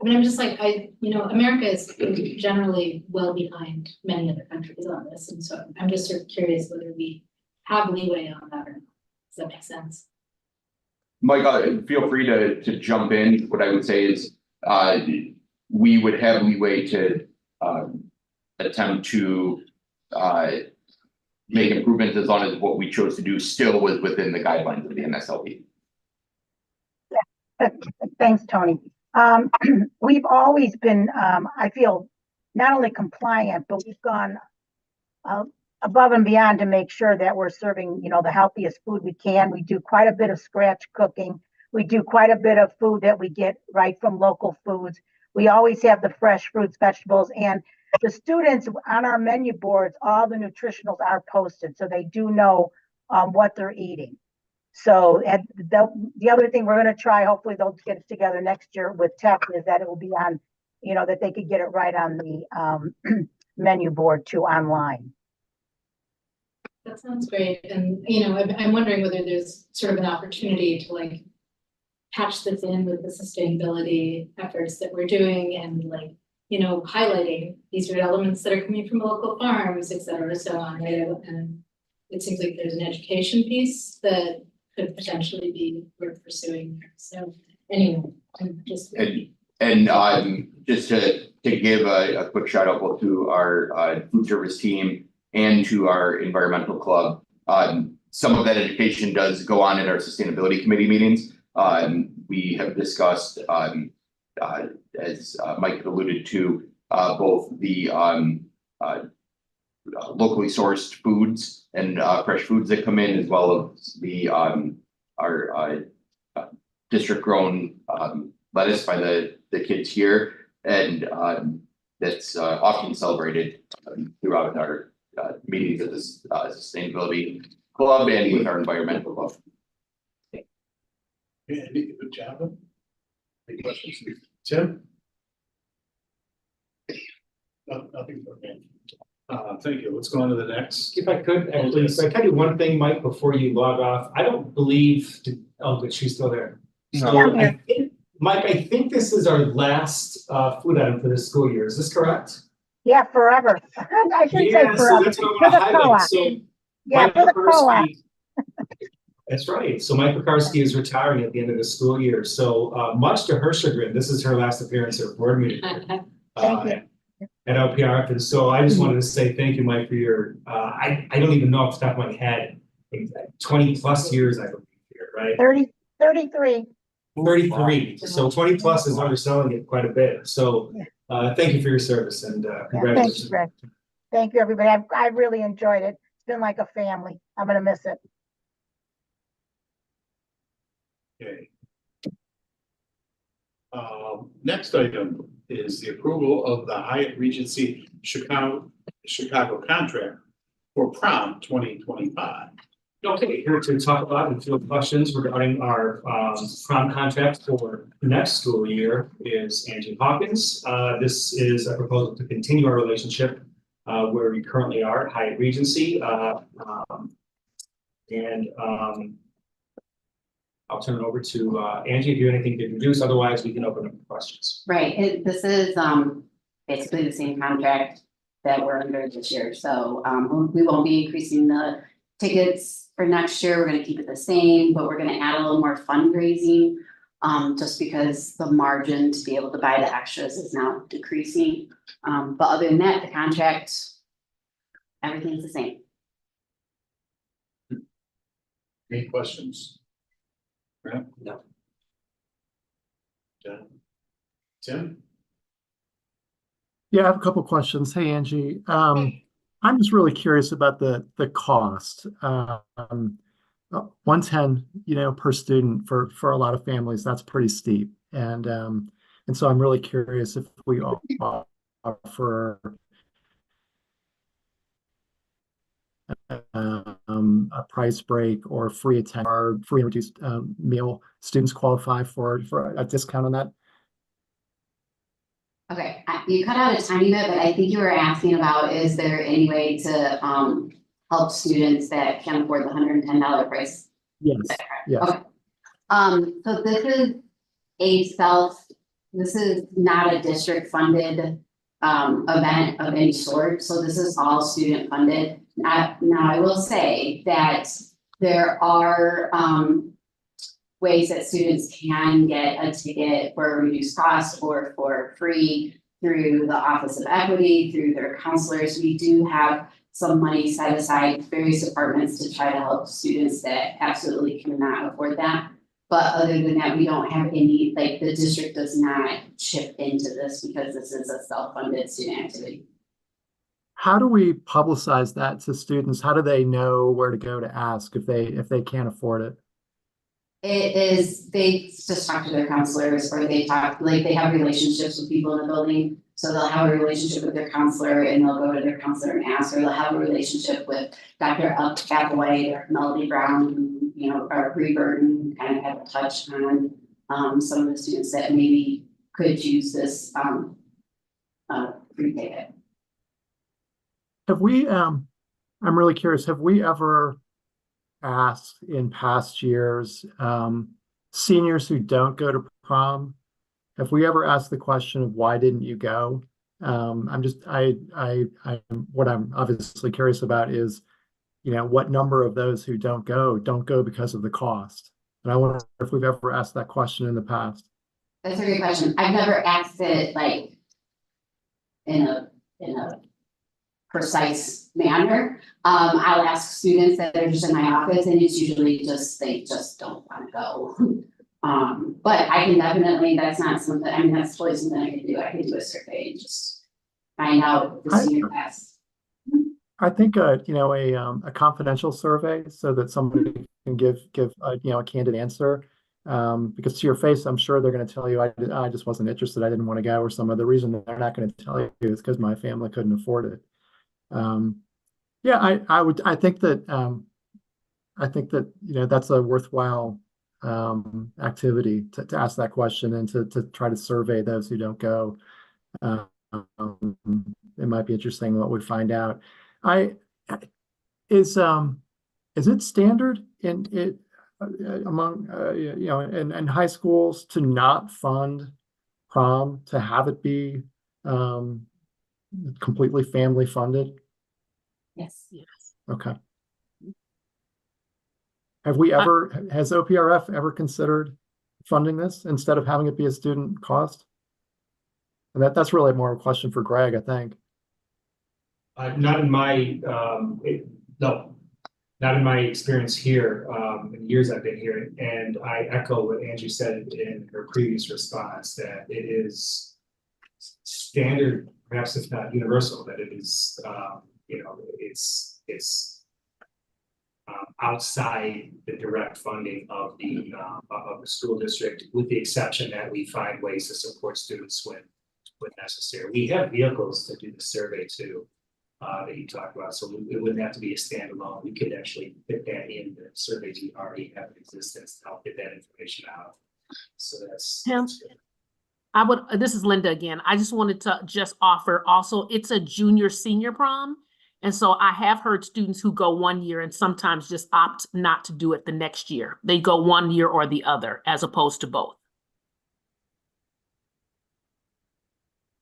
I mean, I'm just like, America is generally well behind many other countries on this. And so I'm just sort of curious whether we have leeway on that or not. Does that make sense? Mike, feel free to jump in. What I would say is we would have leeway to attempt to make improvements as long as what we chose to do still was within the guidelines of the NSLP. Thanks, Tony. We've always been, I feel, not only compliant, but we've gone a above and beyond to make sure that we're serving, the healthiest food we can. We do quite a bit of scratch cooking. We do quite a bit of food that we get right from local foods. We always have the fresh fruits, vegetables, and the students on our menu boards, all the nutritionals are posted, so they do know what they're eating. So and the other thing we're going to try, hopefully they'll get it together next year with tech, is that it will be on, that they could get it right on the menu board too online. That sounds great. And, I'm wondering whether there's sort of an opportunity to like patch this in with the sustainability efforts that we're doing and like, highlighting these are elements that are coming from local farms, et cetera, so on. And it seems like there's an education piece that could potentially be worth pursuing. So anyway, I'm just. And just to give a quick shout out both to our food service team and to our environmental club. Some of that education does go on at our sustainability committee meetings. We have discussed, as Mike alluded to, both the locally sourced foods and fresh foods that come in, as well as the our district grown lettuce by the kids here, and that's often celebrated throughout our meetings at this sustainability club and with our environmental club. Yeah, good job. Any questions? Tim? No, nothing for me. Thank you. Let's go on to the next. If I could, actually, so I can do one thing, Mike, before you log off. I don't believe, oh, but she's still there. So Mike, I think this is our last food item for this school year. Is this correct? Yeah, forever. I shouldn't say So forever. that's what I want to highlight. So Yeah, Mike for the co-op. Pekarsky- That's right. So Mike Pekarsky is retiring at the end of the school year. So much to her chagrin, this is her last appearance at a board meeting. Thank you. At LPRF. And so I just wanted to say thank you, Mike, for your, I don't even know off the top of my head, 20 plus years, I believe here, right? 33. 33. So 20 plus is underselling it quite a bit. So thank you for your service and congratulations. Thank you, Greg. Thank you, everybody. I really enjoyed it. It's been like a family. I'm going to miss it. Okay. Next item is the approval of the Hyatt Regency Chicago contract for prom 2025. Okay, here to talk about and field questions regarding our prom contract for next school year is Angie Hawkins. This is a proposal to continue our relationship where we currently are at Hyatt Regency. I'll turn it over to Angie if you have anything to introduce. Otherwise, we can open up for questions. Right. This is basically the same contract that we're under this year. So we won't be increasing the tickets for next year. We're going to keep it the same, but we're going to add a little more fundraising just because the margin to be able to buy the extras is now decreasing. But other than that, the contract, everything's the same. Any questions? Right? No. Tim? Yeah, I have a couple questions. Hey, Angie. I'm just really curious about the cost. 110, per student for a lot of families, that's pretty steep. And so I'm really curious if we offer a price break or free attend or free and reduced meal. Students qualify for a discount on that. Okay, you cut out a tiny bit, but I think you were asking about, is there any way to help students that can't afford the $110 price? Yes. Yes. Okay. So this is not a district funded event of any sort. So this is all student funded. Now I will say that there are ways that students can get a ticket for a reduced cost or for free through the Office of Equity, through their counselors. We do have some money set aside, various departments, to try to help students that absolutely cannot afford that. But other than that, we don't have any, like the district does not chip into this because this is a self-funded student activity. how do we publicize that to students? How do they know where to go to ask if they can't afford it? It is, they just talk to their counselors, or they talk, like, they have relationships with people in the building. So they'll have a relationship with their counselor and they'll go to their counselor and ask, or they'll have a relationship with Dr. Applewhite or Melody Brown, who, you know, are Reburn, kind of have a touch on some of the students that maybe could use this free ticket. Have we, I'm really curious, have we ever asked in past years, seniors who don't go to prom, have we ever asked the question of why didn't you go? What I'm obviously curious about is, you know, what number of those who don't go because of the cost? And I wonder if we've ever asked that question in the past. That's a great question. I've never asked it like in a precise manner. I'll ask students that are just in my office, and it's usually just, they just don't want to go. But I can definitely, that's not something, I mean, that's totally something I can do. I can do a survey and just find out the senior class. I think you know, a confidential survey so that somebody can give you know, a candid answer. Because to your face, I'm sure they're going to tell you, I just wasn't interested, I didn't want to go, or some other reason that they're not going to tell you is because my family couldn't afford it. Yeah, I think that you know, that's a worthwhile activity to ask that question and to try to survey those who don't go. It might be interesting what we find out. Is it standard in it among you know, in high schools to not fund prom, to have it be completely family funded? Yes. Yes. Okay. Has OPRF ever considered funding this instead of having it be a student cost? And that's really more a question for Greg, I think. Not in my, no, not in my experience here, in the years I've been here. And I echo what Angie said in her previous response, that it is standard, perhaps if not universal, that it is, you know, it's outside the direct funding of the school district, with the exception that we find ways to support students when necessary. We have vehicles to do the survey too, that you talked about, so it wouldn't have to be a standalone. We could actually fit that in the surveys we already have in existence to help get that information out. So that's. Tim? This is Linda again. I just wanted to just offer also, it's a junior senior prom. And so I have heard students who go 1 year and sometimes just opt not to do it the next year. They go 1 year or the other as opposed to both.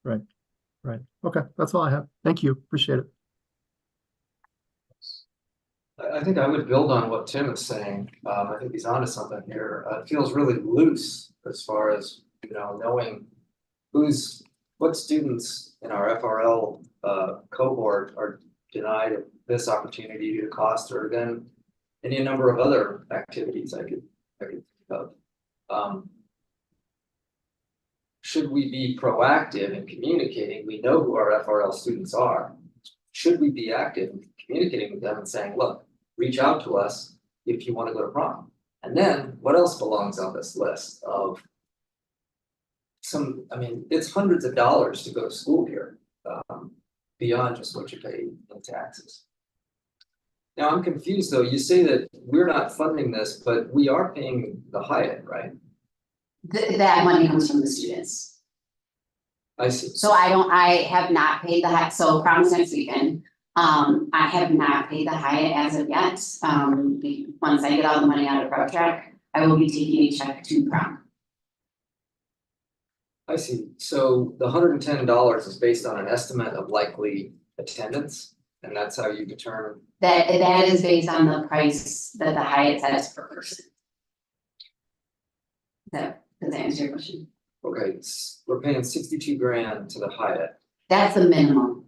Right. Right. Okay. That's all I have. Thank you. Appreciate it. I think I would build on what Tim is saying. I think he's onto something here. It feels really loose as far as, you know, knowing what students in our FRL cohort are denied this opportunity due to cost, or then any number of other activities I could think of. Should we be proactive in communicating? We know who our FRL students are. Should we be active in communicating with them and saying, look, reach out to us if you want to go to prom? And then what else belongs on this list of I mean, it's hundreds of dollars to go to school here, beyond just what you pay in taxes. Now, I'm confused though. You say that we're not funding this, but we are paying the Hyatt, right? That money comes from the students. I see. So I have not paid the Hyatt, so prom is next weekend. I have not paid the Hyatt as of yet. Once I get all the money out of ProTrack, I will be taking a check to prom. I see. So the $110 is based on an estimate of likely attendance, and that's how you determine. That is based on the price that the Hyatt sets per person. Does that answer your question? Okay, we're paying 62 grand to the Hyatt. That's the minimum.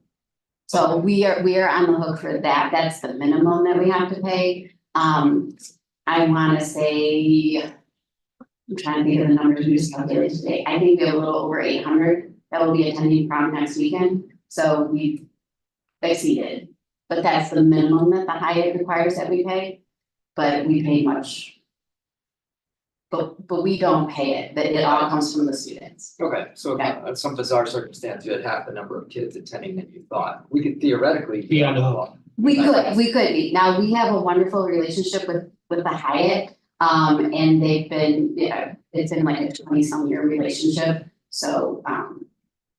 So we are on the hook for that. That's the minimum that we have to pay. I want to say, I'm trying to think of the numbers we just calculated today. I think we have a little over 800 that will be attending prom next weekend. So exceeded. But that's the minimum that the Hyatt requires that we pay, but we pay much. But we don't pay it, that it all comes from the students. Okay, so if in some bizarre circumstance, you had half the number of kids attending than you thought, we could theoretically. Be on the hook. We could be. Now, we have a wonderful relationship with the Hyatt. And they've been, it's been like a 20-some year relationship, so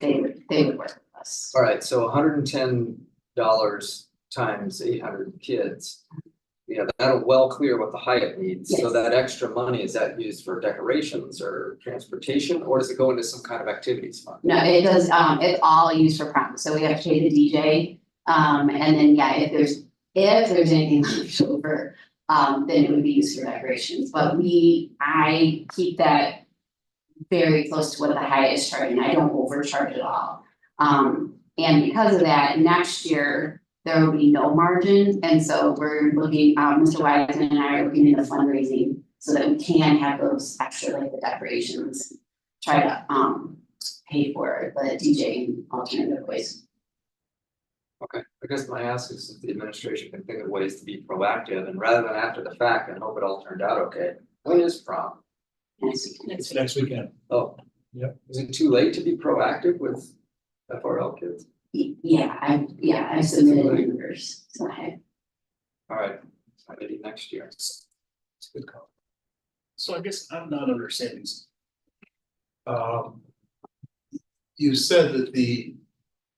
they would work with us. All right, so $110 times 800 kids. Yeah, that'll well clear what the Hyatt needs. So Yes. that extra money, is that used for decorations or transportation, or does it go into some kind of activities fund? No, it does, it's all used for prom, so we have to pay the DJ. And then, yeah, if there's anything left over, then it would be used for decorations, but I keep that very close to what the Hyatt is charging. I don't overcharge at all. And because of that, next year, there will be no margin, and so we're looking, Mr. Wiseman and I are looking into fundraising so that we can have those extra, like the decorations, try to, pay for the DJ in alternative ways. Okay, I guess my ask is if the administration can think of ways to be proactive and rather than after the fact and hope it all turned out okay, when is prom? It's next weekend. Oh. Yep. Is it too late to be proactive with FRL kids? Yeah, I submitted numbers, so All right, so maybe next year. It's a good call. So I guess I'm not understanding. You said that the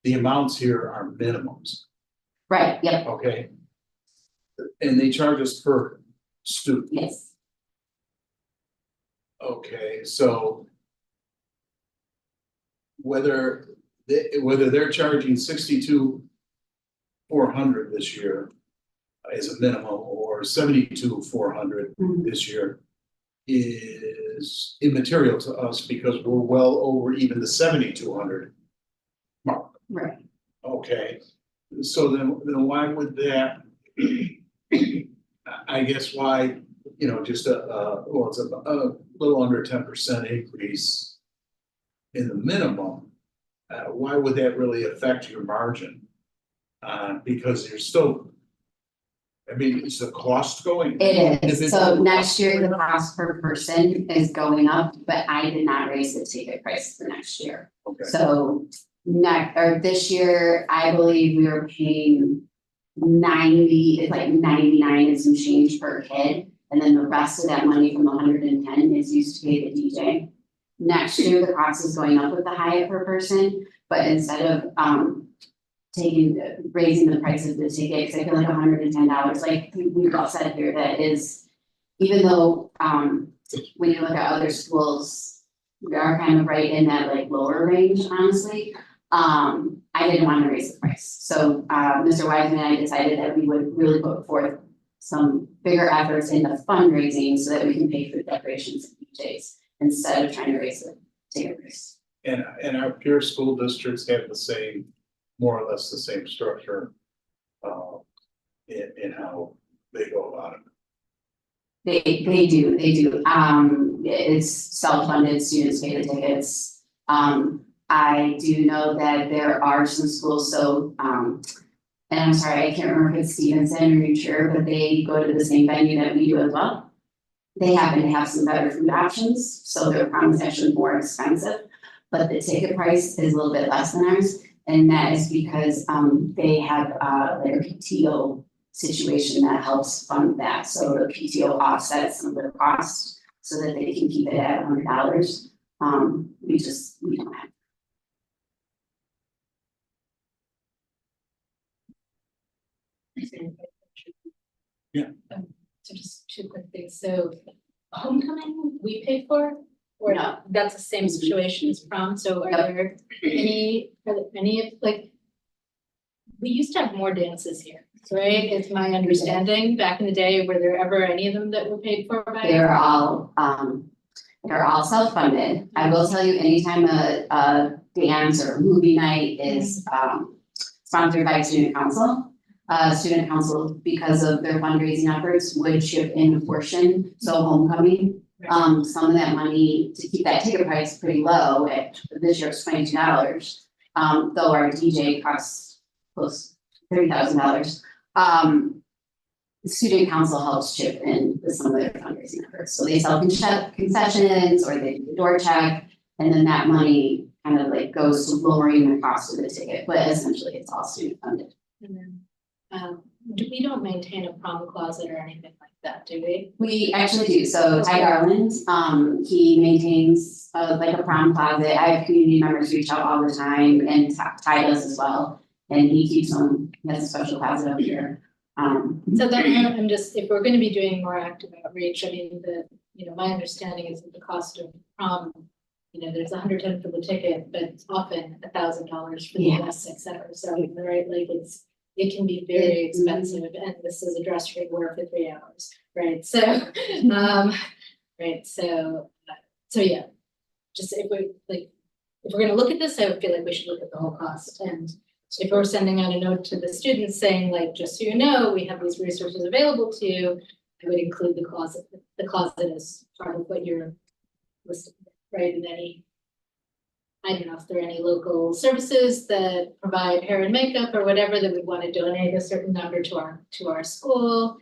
amounts here are minimums, right, yep, okay? And they charge us per student. yes. Okay, so whether they're charging 62,400 this year as a minimum, or 72,400 this year, is immaterial to us because we're well over even the 7,200 mark. Right. Okay, so then why would that? I guess why, just it's a little under 10% increase in the minimum. Why would that really affect your margin? Because you're still, is the cost going? It is, so next year the cost per person is going up, but I did not raise the ticket price for next year. Okay. So this year, I believe we were paying 90, it's like 99 and some change per kid. And then the rest of that money from 110 is used to pay the DJ. Next year, the cost is going up with the Hyatt per person, but instead of raising the price of the ticket, because I feel like $110, like we've all said here, that is, even though when you look at other schools, we are kind of right in that like lower range, honestly. I didn't want to raise the price. So Mr. Wiseman and I decided that we would really put forth some bigger efforts into fundraising so that we can pay for decorations and DJs instead of trying to raise the ticket price. And our peer school districts have the same, more or less the same structure in how they go about it. They do. It's self-funded, students pay the tickets. I do know that there are some schools, and I'm sorry, I can't remember if it's Stevenson or New Trier, but they go to the same venue that we do as well. They happen to have some better food options, so their prom is actually more expensive, but the ticket price is a little bit less than ours. And that is because they have like a PTO situation that helps fund that. So the PTO offsets some of their costs so that they can keep it at $100. We don't have. Yeah. So just two quick things. So homecoming, we pay for? Or No. That's the same situation as prom, so are there any, like, we used to have more dances here, right? It's my understanding, back in the day, were there ever any of them that were paid for by? They're all self-funded. I will tell you, anytime a dance or a movie night is sponsored by student council, because of their fundraising efforts, would chip in a portion. So homecoming, some of that money to keep that ticket price pretty low at this year it's $22. Though our DJ costs close $30,000. The student council helps chip in with some of their fundraising efforts. So they sell concessions or they do the door check, and then that money kind of like goes to lowering the cost of the ticket, but essentially it's all student funded. And then, we don't maintain a prom closet or anything like that, do we? We actually do. So Ty Garland, he maintains like a prom closet. I have community members reach out all the time, and Ty does as well. And he keeps them, he has a special closet up here. So then I'm just, if we're gonna be doing more active outreach, I mean, my understanding is that the cost of prom, there's $110 for the ticket, but it's often $1,000 for the Yeah. dress, et cetera. So, right, like it can be very expensive, and this is a dress you wear for 3 hours, right? So, right, so yeah, just if we're gonna look at this, I would feel like we should look at the whole cost. And if we're sending out a note to the students saying like, just so you know, we have these resources available to you, I would include the closet as part of what you're listing, right? And I don't know if there are any local services that provide hair and makeup or whatever that would want to donate a certain number to our school.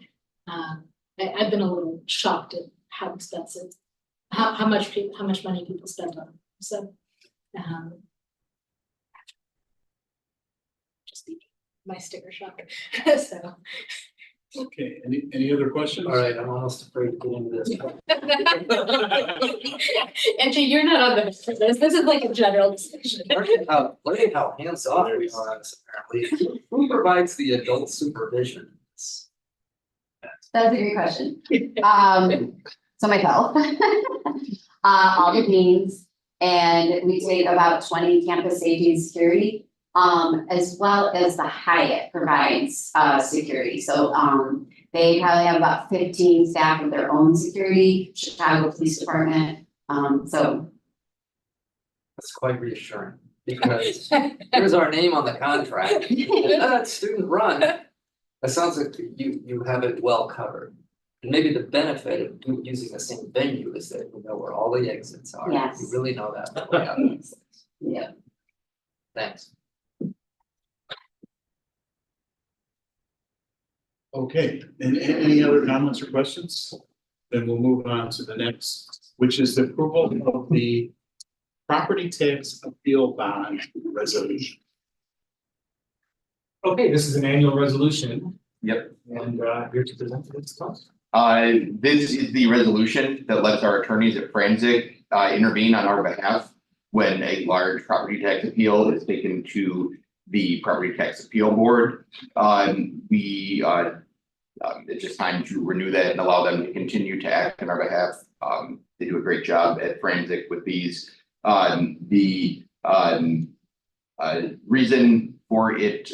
I've been a little shocked at how expensive, how much money people spend on them. So, just be my sticker shock. So. Okay, any other questions? All right, I'm almost afraid to get into this. Actually, you're not on the list for this. This is like a general discussion. Learning how hands-off we are on this apparently. Who provides the adult supervision? That's a good question. So myself, all the deans, and we take about 20 campus safety and security, as well as the Hyatt provides security. So they probably have about 15 staff of their own security, Chicago Police Department. So That's quite reassuring because here's our name on the contract. That's student run. That sounds like you have it well covered. And maybe the benefit of using the same venue is that you know where all the exits are. Yes. You really know that. yeah. Thanks. Okay, and any other comments or questions? Then we'll move on to the next, which is the approval of the property tax appeal bond resolution. Okay, this is an annual resolution. Yep. And here to present this cost. This is the resolution that lets our attorneys at Franzik intervene on our behalf when a large property tax appeal is taken to the property tax appeal board. It's just time to renew that and allow them to continue to act on our behalf. They do a great job at Franzik with these. The reason for it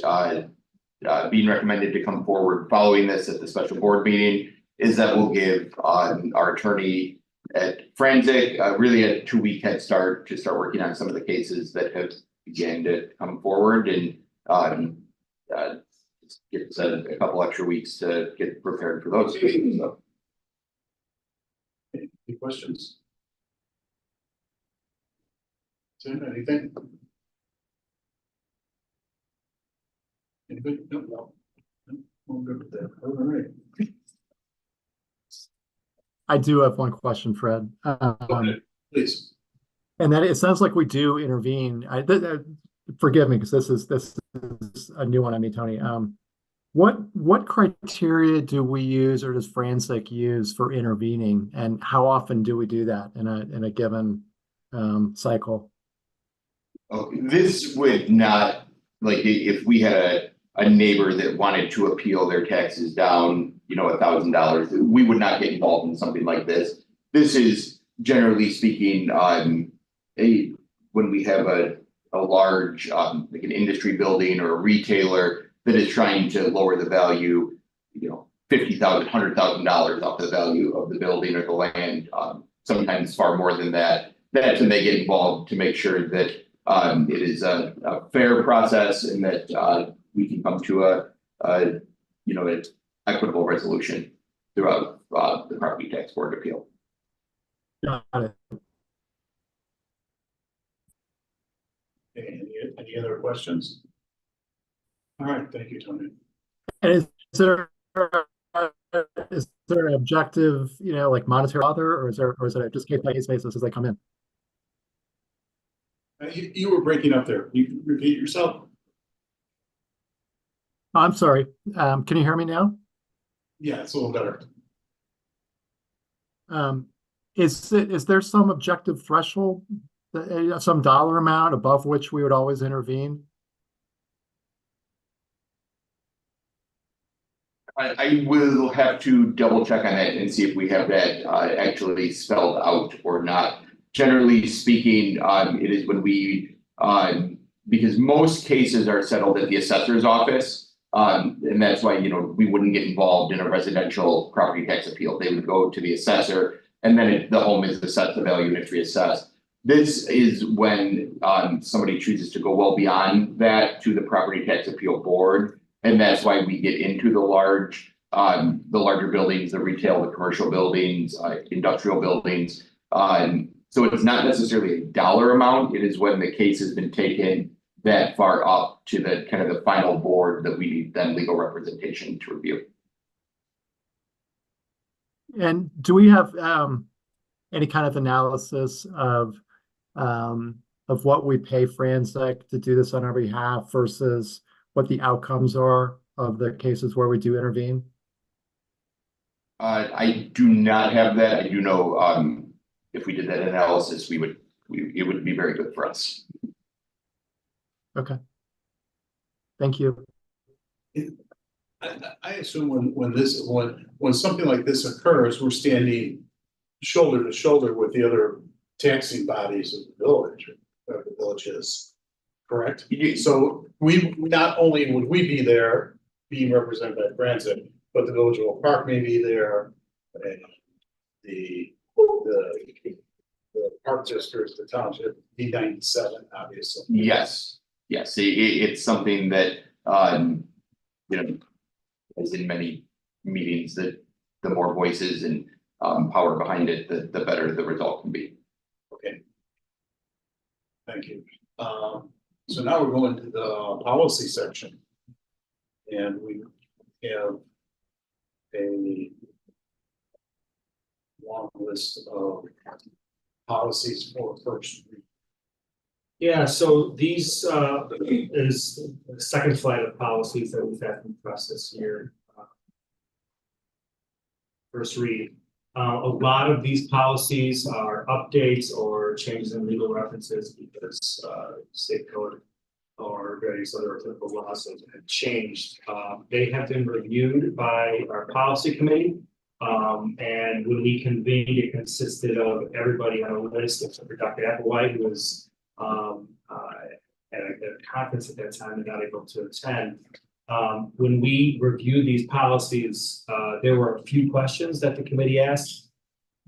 being recommended to come forward following this at the special board meeting is that we'll give our attorney at Franzik really a 2-week head start to start working on some of the cases that have began to come forward, and gives a couple extra weeks to get prepared for those cases. So. Any questions? Tim, anything? Anybody? No. I'm good with that. All right. I do have one question, Fred. Please. And that it sounds like we do intervene. Forgive me, because this is a new one on me, Tony. What criteria do we use, or does Franzik use for intervening, and how often do we do that in a given cycle? Oh, this would not, like, if we had a neighbor that wanted to appeal their taxes down, $1,000, we would not get involved in something like this. This is, generally speaking, when we have a large like an industry building or a retailer that is trying to lower the value, $50,000, $100,000 off the value of the building or the land, sometimes far more than that. That's when they get involved to make sure that it is a fair process and that we can come to an equitable resolution throughout the property tax board appeal. Got it. Any other questions? All right, thank you, Tony. And is there an objective, like monetary other, or is it just case by case basis as they come in? You were breaking up there. You can repeat yourself? I'm sorry. Can you hear me now? Yeah, it's a little better. Is there some objective threshold, some dollar amount above which we would always intervene? I will have to double check on that and see if we have that actually spelled out or not. Generally speaking, it is when we, because most cases are settled at the assessor's office. And that's why, we wouldn't get involved in a residential property tax appeal. They would go to the assessor, and then the home is assessed, the value units reassessed. This is when somebody chooses to go well beyond that to the property tax appeal board. And that's why we get into the larger buildings, the retail, the commercial buildings, industrial buildings. So it's not necessarily a dollar amount. It is when the case has been taken that far up to the kind of the final board that we need then legal representation to review. And do we have any kind of analysis of what we pay Frantic to do this on our behalf versus what the outcomes are of the cases where we do intervene? I do not have that. I do know if we did that analysis, it would be very good for us. Okay. Thank you. I assume when something like this occurs, we're standing shoulder to shoulder with the other taxing bodies of the village, of the villages, correct? So we, not only would we be there being represented by Frantic, but the village of Oak Park may be there, and the park district, the township, D200, obviously. Yes, it's something that as in many meetings, that the more voices and power behind it, the better the result can be. Okay. Thank you. So now we're going to the policy section. And we have a long list of policies for first read. Yeah, so these is the second flight of policies that we've had in press this year. First read. A lot of these policies are updates or changes in legal references because state code or various other applicable laws have changed. They have been reviewed by our policy committee. And when we convened, it consisted of everybody on a list, except for Dr. Applewhite, who was at a conference at that time and not able to attend. When we reviewed these policies, there were a few questions that the committee asked.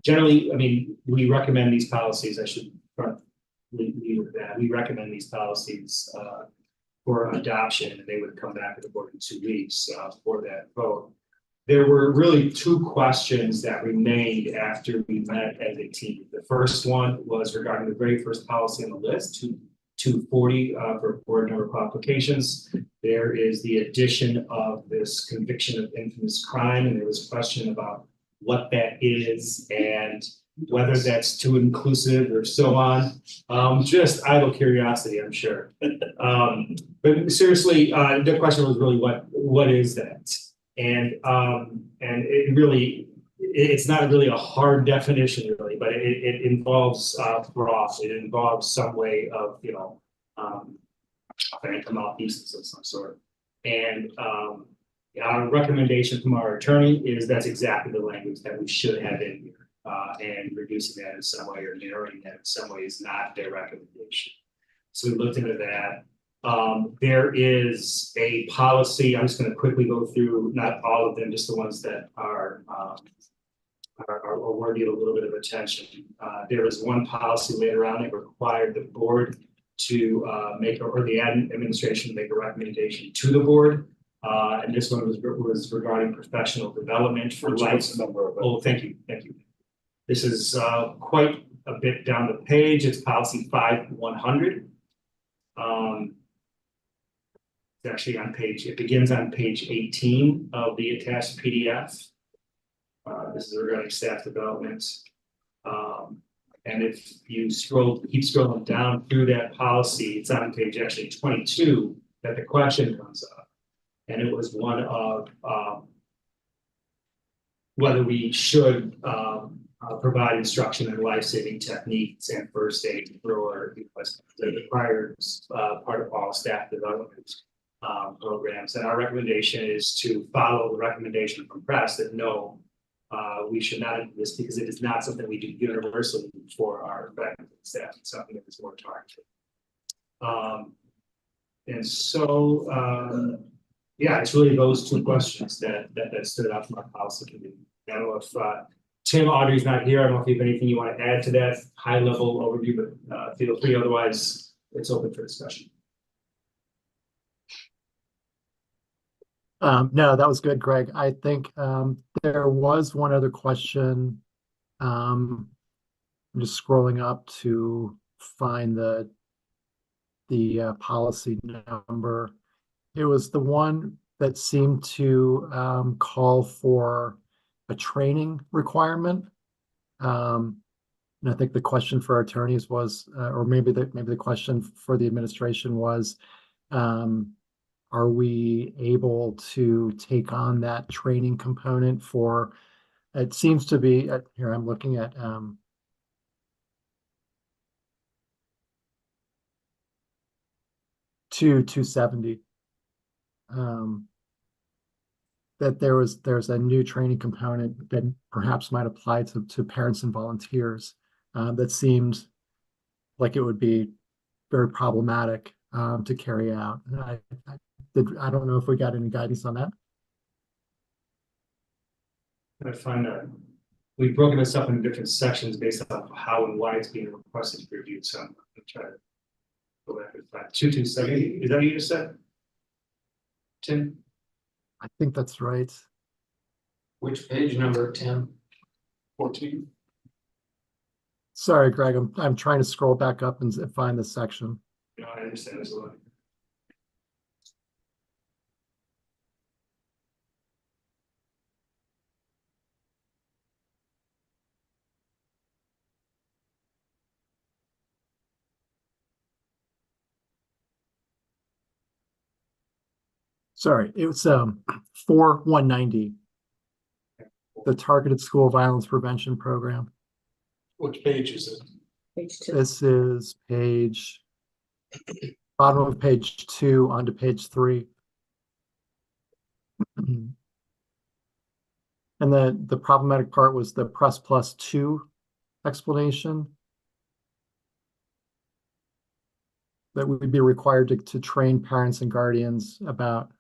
Generally, I mean, we recommend these policies. I should leave with that. We recommend these policies for adoption, and they would come back to the board in 2 weeks for that vote. There were really two questions that remained after we met as a team. The first one was regarding the very first policy on the list, 240 for board member qualifications. There is the addition of this conviction of infamous crime, and there was a question about what that is and whether that's too inclusive or so on. Just idle curiosity, I'm sure. But seriously, the question was really what is that? And it really, it's not really a hard definition really, but it involves fraud. It involves some way of, phantom malfeasance of some sort. And our recommendation from our attorney is that's exactly the language that we should have in here. And reducing that in some way or narrowing that in some way is not their recommendation. So we looked into that. There is a policy. I'm just going to quickly go through, not all of them, just the ones that are worthy of a little bit of attention. There is one policy later on that required the board to or the administration to make a recommendation to the board. And this one was regarding professional development for life. Oh, thank you. This is quite a bit down the page. It's policy 5100. It's actually it begins on page 18 of the attached PDF. This is regarding staff development. And if you keep scrolling down through that policy, it's on page actually 22 that the question comes up. And it was one of whether we should provide instruction in life-saving techniques and first aid for the required part of all staff development programs. And our recommendation is to follow the recommendation from press that no, we should not do this because it is not something we do universally for our faculty and staff. It's something that is more targeted. And so, yeah, it's really those two questions that stood out from our policy committee. I don't know if Tim, Audrey's not here. I don't know if you have anything you want to add to that high level overview, but feel free. Otherwise, it's open for discussion. No, that was good, Greg. I think there was one other question. I'm just scrolling up to find the policy number. It was the one that seemed to call for a training requirement. And I think the question for our attorneys was, or maybe the question for the administration was, are we able to take on that training component for, it seems to be, here I'm looking at 270. That there's a new training component that perhaps might apply to parents and volunteers that seemed like it would be very problematic to carry out. I don't know if we got any guidance on that. I find that we've broken this up into different sections based on how and why it's being requested to be reviewed. So I'm going to try to go back and find 2270. Is that what you just said, Tim? I think that's right. Which page number, Tim? 14. Sorry, Greg, I'm trying to scroll back up and find this section. No, I understand this a lot. Sorry, it was 4190, the Targeted School Violence Prevention Program. Which page is it? Page 2. This is bottom of page 2 onto page 3. And the problematic part was the press plus 2 explanation. That we would be required to train parents and guardians about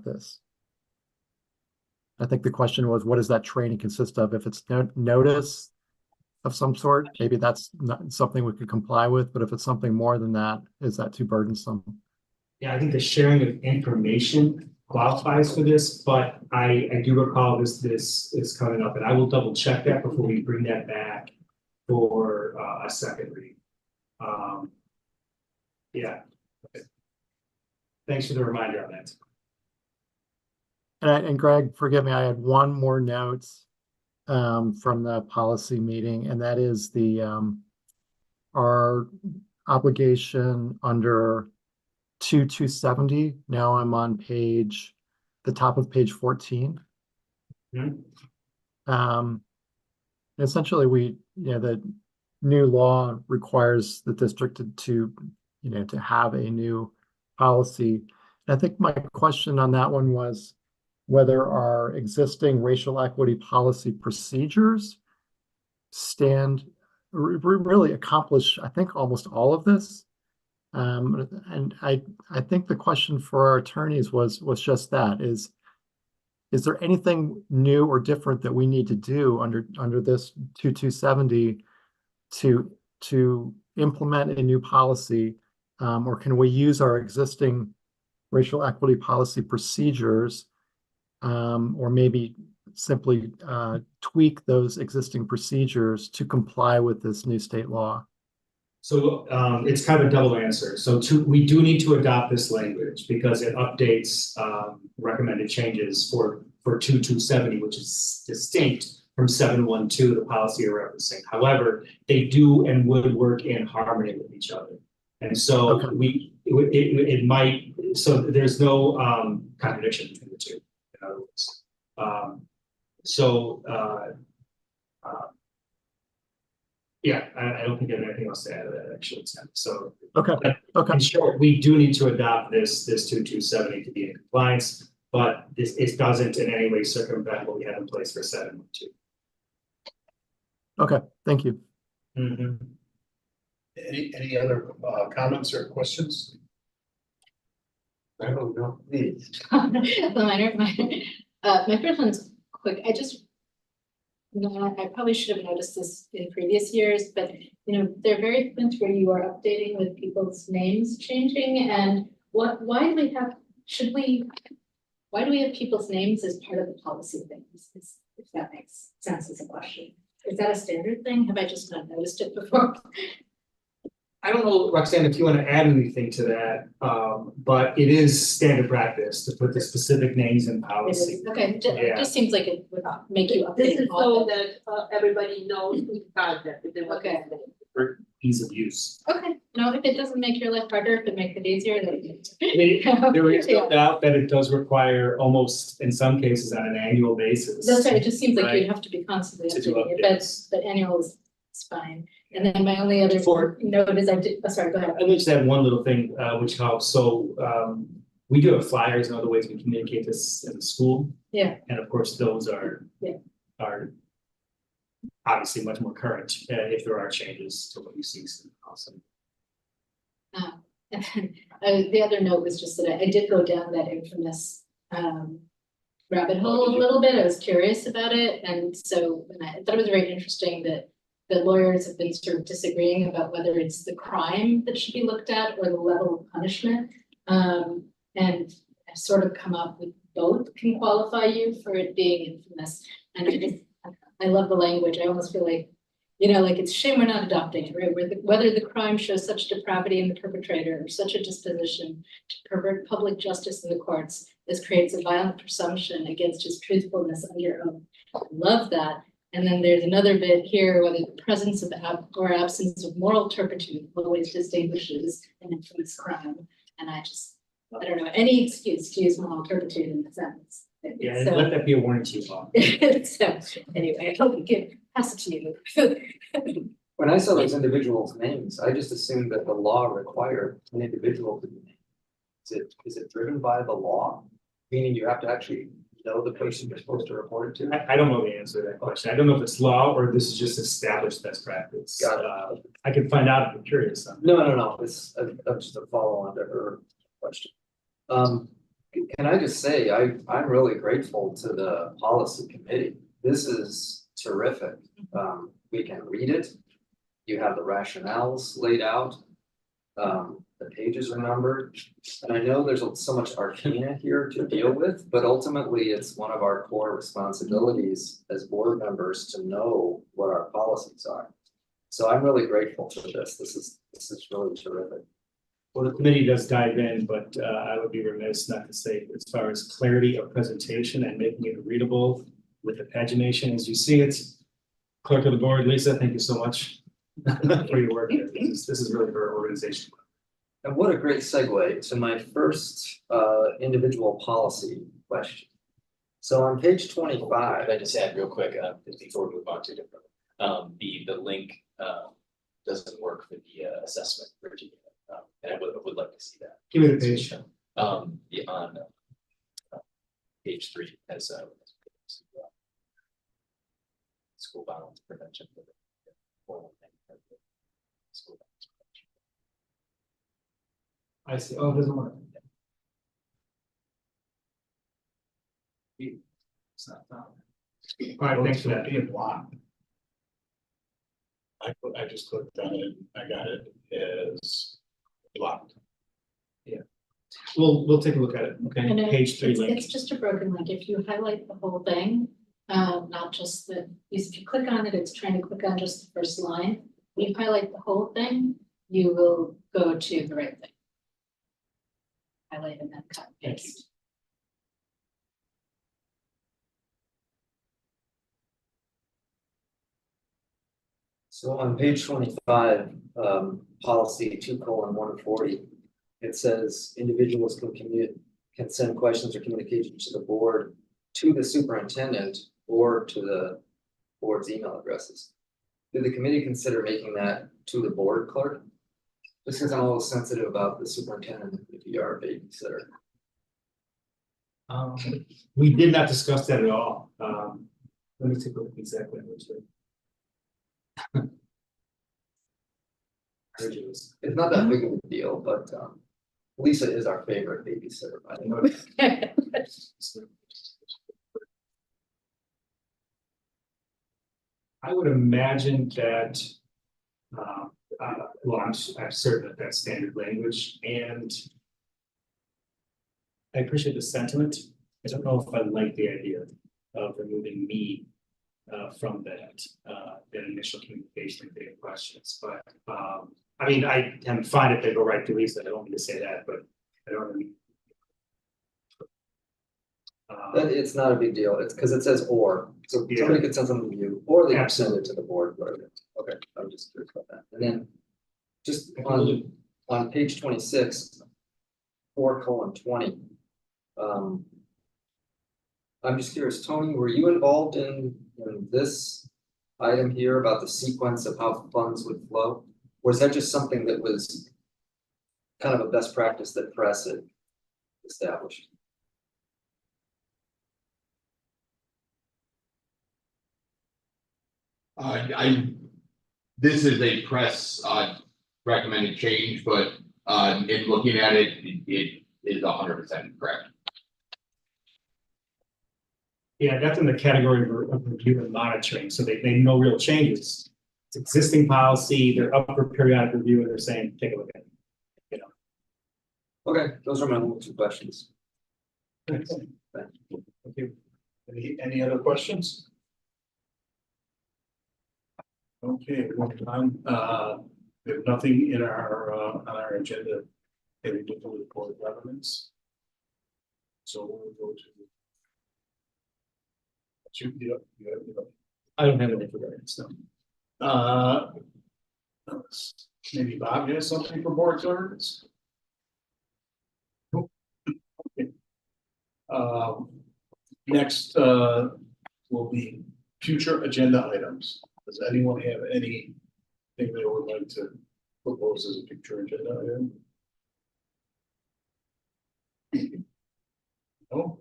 this. I think the question was, what does that training consist of? If it's notice of some sort, maybe that's not something we could comply with, but if it's something more than that, is that too burdensome? Yeah, I think the sharing of information qualifies for this, but I do recall this is coming up, and I will double check that before we bring that back for a second read. Yeah. Okay. Thanks for the reminder on that. And Greg, forgive me, I had one more note from the policy meeting, and that is our obligation under 2270. Now I'm on the top of page 14. Mm-hmm. Essentially, the new law requires the district to have a new policy. And I think my question on that one was whether our existing racial equity policy procedures really accomplish, I think, almost all of this. And I think the question for our attorneys was just that, is there anything new or different that we need to do under this 2270 to implement a new policy, or can we use our existing racial equity policy procedures, or maybe simply tweak those existing procedures to comply with this new state law? So it's kind of a double answer. So we do need to adopt this language because it updates recommended changes for 2270, which is distinct from 712, the policy you're referencing. However, they do and would work in harmony with each other. And so it might, so there's no contradiction between the two, in other words. Yeah, I don't think I have anything else to add to that, actually, Tim. So. Okay. In short, we do need to adopt this 2270 to be in compliance, but it doesn't in any way circumvent what we have in place for 712. Okay, thank you. Mm-hmm. Any other comments or questions? I don't know. My first one's quick. I probably should have noticed this in previous years, but there are very points where you are updating with people's names changing, and why do we have people's names as part of the policy things? If that makes sense as a question. Is that a standard thing? Have I just not noticed it before? I don't know, Roxanne, if you want to add anything to that, but it is standard practice to put the specific names in policy. Okay, it just seems like it would make you update. This is so that everybody knows who project. Okay. For ease of use. Okay, no, if it doesn't make your life harder, if it makes it easier, then. There is no doubt that it does require almost, in some cases, on an annual basis. That's right, it just seems like Right. you'd have to be constantly To do updating it, updates. but annual is fine. And then my only other note is sorry, go ahead. I'd just add one little thing, which helps. So, we do have flyers and other ways we communicate this in the school. Yeah. And of course, those are obviously much more current, if there are changes to what you see. Awesome. And then, the other note was just that I did go down that infamous rabbit hole a little bit. I was curious about it, and so I thought it was very interesting that the lawyers have been sort of disagreeing about whether it's the crime that should be looked at or the level of punishment. And I've sort of come up with both can qualify you for it being infamous. And I love the language. I almost feel like, like it's a shame we're not adopting it, right? Whether the crime shows such depravity in the perpetrator or such a disposition to pervert public justice in the courts, this creates a violent presumption against his truthfulness under oath. I love that. And then there's another bit here, whether the presence of or absence of moral turpitude always distinguishes an infamous crime. And I don't know, any excuse to use moral turpitude in the sentence. Yeah, so, let that be a warning to you, Bob. So anyway, I hope we can pass it to you. When I saw those individuals' names, I just assumed that the law required an individual to be named. Is it driven by the law? Meaning you have to actually know the person you're supposed to report it to? I don't know the answer to that question. I don't know if it's law or this is just established best practice. I can find out if you're curious. No. It's just a follow on to her question. Can I just say, I'm really grateful to the policy committee. This is terrific. We can read it. You have the rationales laid out. The pages are numbered. And I know there's so much arcana here to deal with, but ultimately it's one of our core responsibilities as board members to know what our policies are. So I'm really grateful for this. This is really terrific. Well, the committee does dive in, but I would be remiss not to say, as far as clarity of presentation and making it readable with the pagination as you see it. Clerk of the board, Lisa, thank you so much for your work. This is really for our organization. And what a great segue to my first individual policy question. So on page 25. Can I just add real quick before we move on to different, the link doesn't work for the assessment, Virginia. And I would like to see that. Give me the page. On page 3 as school violence prevention. School violence prevention. I see. Oh, it doesn't work. It's not found. All right, thanks for that. Being blocked. I just clicked on it. I got it as blocked. Yeah. We'll take a look at it. Okay. Page 3 link. It's just a broken link. If you highlight the whole thing, not just if you click on it, it's trying to click on just the first line. You highlight the whole thing, you will go to the right thing. Highlight and then cut and paste. So on page 25, policy 2:140, it says individuals can send questions or communications to the board, to the superintendent, or to the board's email addresses. Did the committee consider making that to the board clerk? Just because I'm a little sensitive about the superintendent if you are a babysitter. We did not discuss that at all. Let me take a look exactly. It's not that big of a deal, but Lisa is our favorite babysitter, by the way. I would imagine that, well, I'm certain that that's standard language, and I appreciate the sentiment. I don't know if I like the idea of removing me from that initial communication and data questions, but I mean, I am fine if they go right to Lisa. I don't mean to say that, but I don't really. It's not a big deal. It's because it says or, so somebody could send something to you, or they can send it to the board, whatever. Okay, I'm just curious about that. And then just on page 26, 4:20. I'm just curious, Tony, were you involved in this item here about the sequence of how funds would flow? Or is that just something that was kind of a best practice that press had established? This is a press recommended change, but in looking at it, it is 100% correct. Yeah, that's in the category of review and monitoring, so they made no real changes. It's existing policy, they're up for periodic review, and they're saying, take a look at it. Okay, those are my only two questions. Thank you. Any other questions? Okay, well, we have nothing in our on our agenda having to do with board governance. So we'll go to. I don't have anything for guidance, no. Maybe Bob has something for board governance? Okay. Next, will be future agenda items. Does anyone have anything they would like to propose as a future agenda item? No?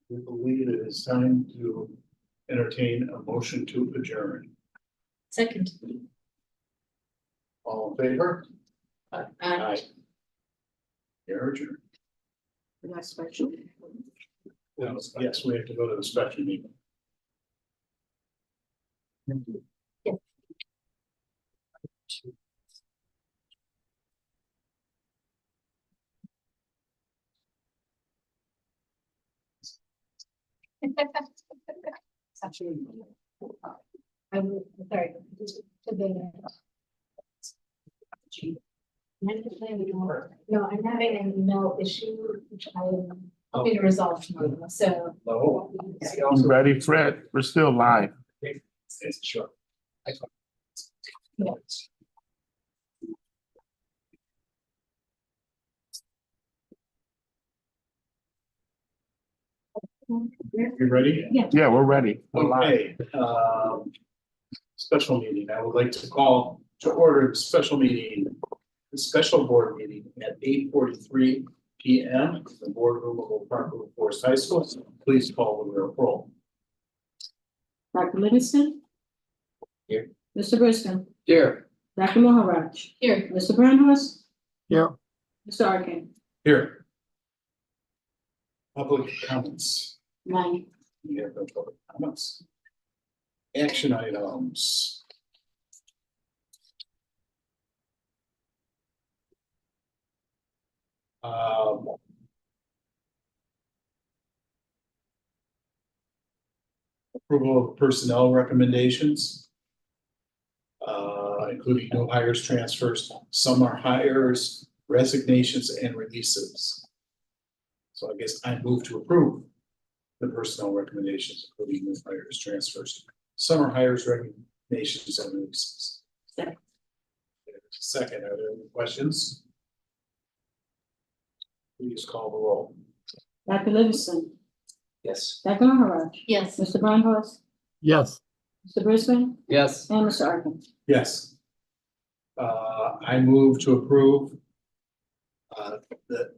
We believe it is time to entertain a motion to adjourn. Second. All in favor? Aye. You're adjourned. Next special. Yes, we have to go to the special meeting. I'm sorry. No, I'm having an email issue, which I'm hoping to resolve tomorrow, so. You ready, Fred? We're still live. It's short. Yeah. You ready? Yeah, we're ready. We're live. Okay, special meeting. I would like to call to order the special meeting, the special board meeting at 8:43 p.m. in the boardroom of Oak Park Forest High School. Please call the roll. Dr. Livingston. Here. Mr. Briscoe. Here. Dr. Maharaj. Here. Mr. Brownhouse. Yeah. Mr. Arkin. Here. Public comments. Nine. We have no public comments. Action items. Approval of personnel recommendations. including new hires, transfers, summer hires, resignations, and releases. So I guess I move to approve the personnel recommendations, including new hires, transfers, summer hires, resignations, and releases. Second. Second, are there any questions? Please call the roll. Dr. Livingston, Yes. Dr. Maharaj, Yes. Mr. Barnhorst, Yes. Mr. Brisbane, Yes. and Mr. Arkin. Yes. I move to approve the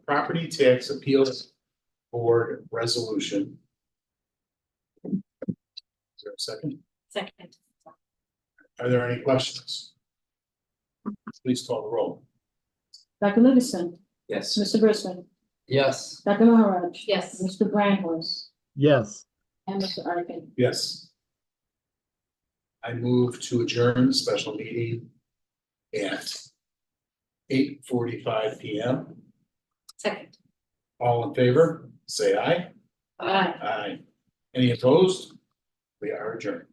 property tax appeals board resolution. Is there a second? Second. Are there any questions? Please call the roll. Dr. Livingston, Yes. Mr. Brisbane, Yes. Dr. Maharaj, Yes. Mr. Barnhorst, Yes. and Mr. Arkin. Yes. I move to adjourn special meeting at 8:45 PM. Second. All in favor, say aye. Aye. Aye. Any opposed? We are adjourned.